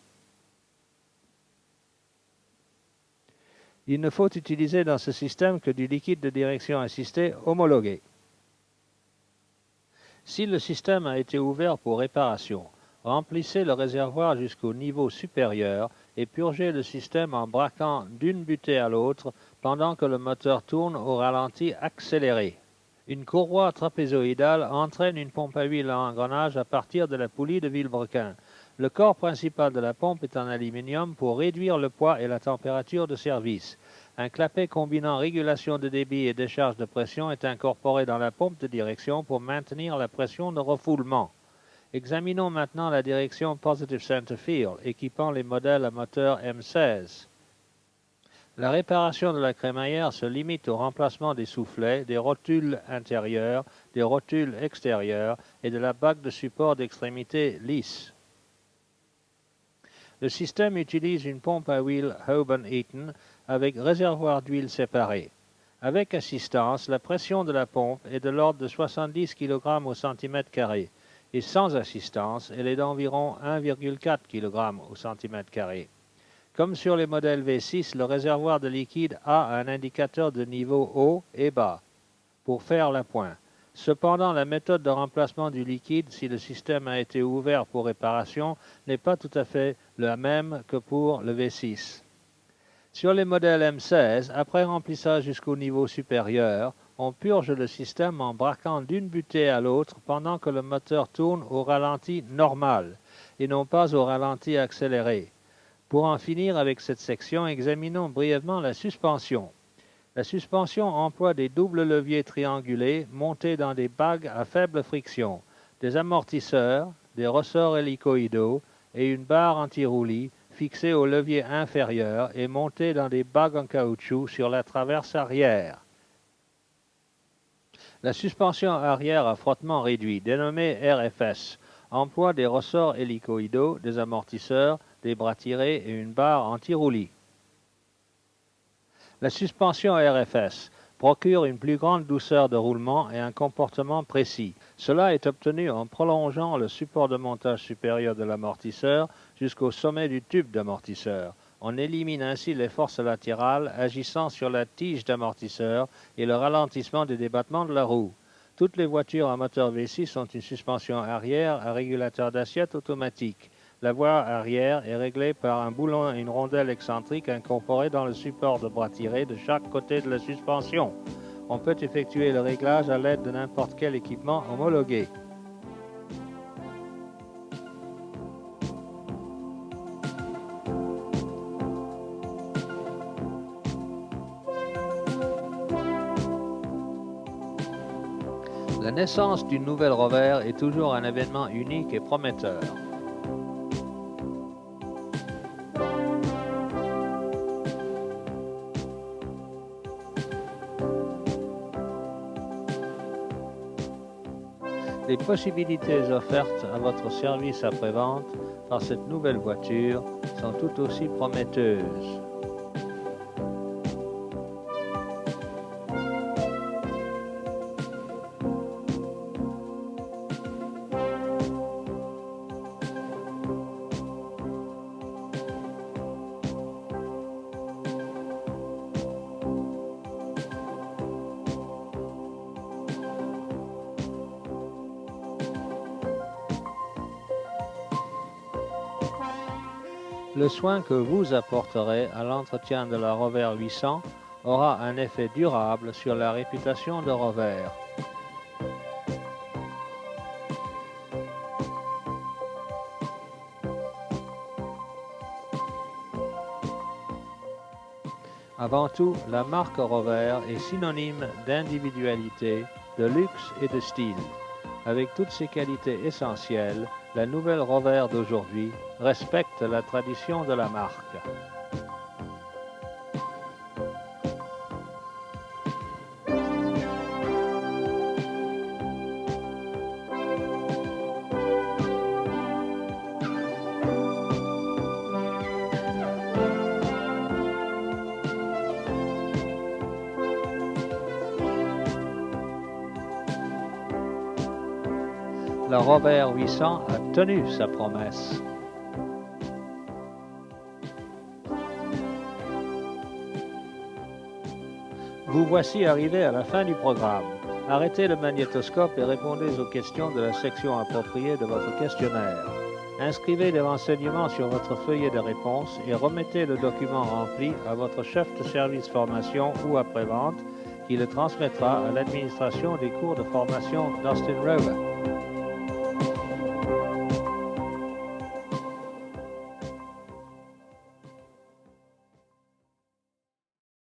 Il ne faut utiliser dans ce système que du liquide de direction assistée homologué. Si le système a été ouvert pour réparation, remplissez le réservoir jusqu'au niveau supérieur et purgez le système en braquant d'une butée à l'autre pendant que le moteur tourne au ralenti accéléré. Une courroie trapézoïdale entraîne une pompe à huile en engrenage à partir de la poulie de vilebrequin. Le corps principal de la pompe est en aluminium pour réduire le poids et la température de service. Un clapet combinant régulation de débit et décharge de pression est incorporé dans la pompe de direction pour maintenir la pression de refoulement. Examinons maintenant la direction Positive Center Field, équipant les modèles à moteur M16. La réparation de la crémaillère se limite au remplacement des soufflets, des rotules intérieures, des rotules extérieures et de la bague de support d'extrémité lisse. Le système utilise une pompe à huile Hoban-Eaton avec réservoir d'huile séparé. Avec assistance, la pression de la pompe est de l'ordre de 70 kg au cm². Et sans assistance, elle est d'environ 1,4 kg au cm². Comme sur les modèles V6, le réservoir de liquide a un indicateur de niveau haut et bas pour faire la pointe. Cependant, la méthode de remplacement du liquide, si le système a été ouvert pour réparation, n'est pas tout à fait la même que pour le V6. Sur les modèles M16, après remplissage jusqu'au niveau supérieur, on purge le système en braquant d'une butée à l'autre pendant que le moteur tourne au ralenti normal et non pas au ralenti accéléré. Pour en finir avec cette section, examinons brièvement la suspension. La suspension emploie des doubles leviers triangulés montés dans des bagues à faible friction, des amortisseurs, des ressorts hélicoïdaux et une barre anti-roulis fixée au levier inférieur et montée dans des bagues en caoutchouc sur la traverse arrière. La suspension arrière à frottement réduit, dénommée RFS, emploie des ressorts hélicoïdaux, des amortisseurs, des bras tirés et une barre anti-roulis. La suspension RFS procure une plus grande douceur de roulement et un comportement précis. Cela est obtenu en prolongeant le support de montage supérieur de l'amortisseur jusqu'au sommet du tube d'amortisseur. On élimine ainsi les forces latérales agissant sur la tige d'amortisseur et le ralentissement des débattements de la roue. Toutes les voitures à moteur V6 ont une suspension arrière à régulateur d'assiette automatique. La voie arrière est réglée par un boulon et une rondelle excentrique incorporés dans le support de bras tirés de chaque côté de la suspension. On peut effectuer le réglage à l'aide de n'importe quel équipement homologué. La naissance d'une nouvelle Rover est toujours un événement unique et prometteur. Les possibilités offertes à votre service après-vente par cette nouvelle voiture sont tout aussi prometteuses. Le soin que vous apporterez à l'entretien de la Rover 800 aura un effet durable sur la réputation de Rover. Avant tout, la marque Rover est synonyme d'individualité, de luxe et de style. Avec toutes ses qualités essentielles, la nouvelle Rover d'aujourd'hui respecte la tradition de la marque. La Rover 800 a tenu sa promesse. Vous voici arrivé à la fin du programme. Arrêtez le magnétoscope et répondez aux questions de la section appropriée de votre questionnaire. Inscrivez les renseignements sur votre feuillet de réponse et remettez le document rempli à votre chef de service formation ou après-vente qui le transmettra à l'administration des cours de formation d'Austin Rover.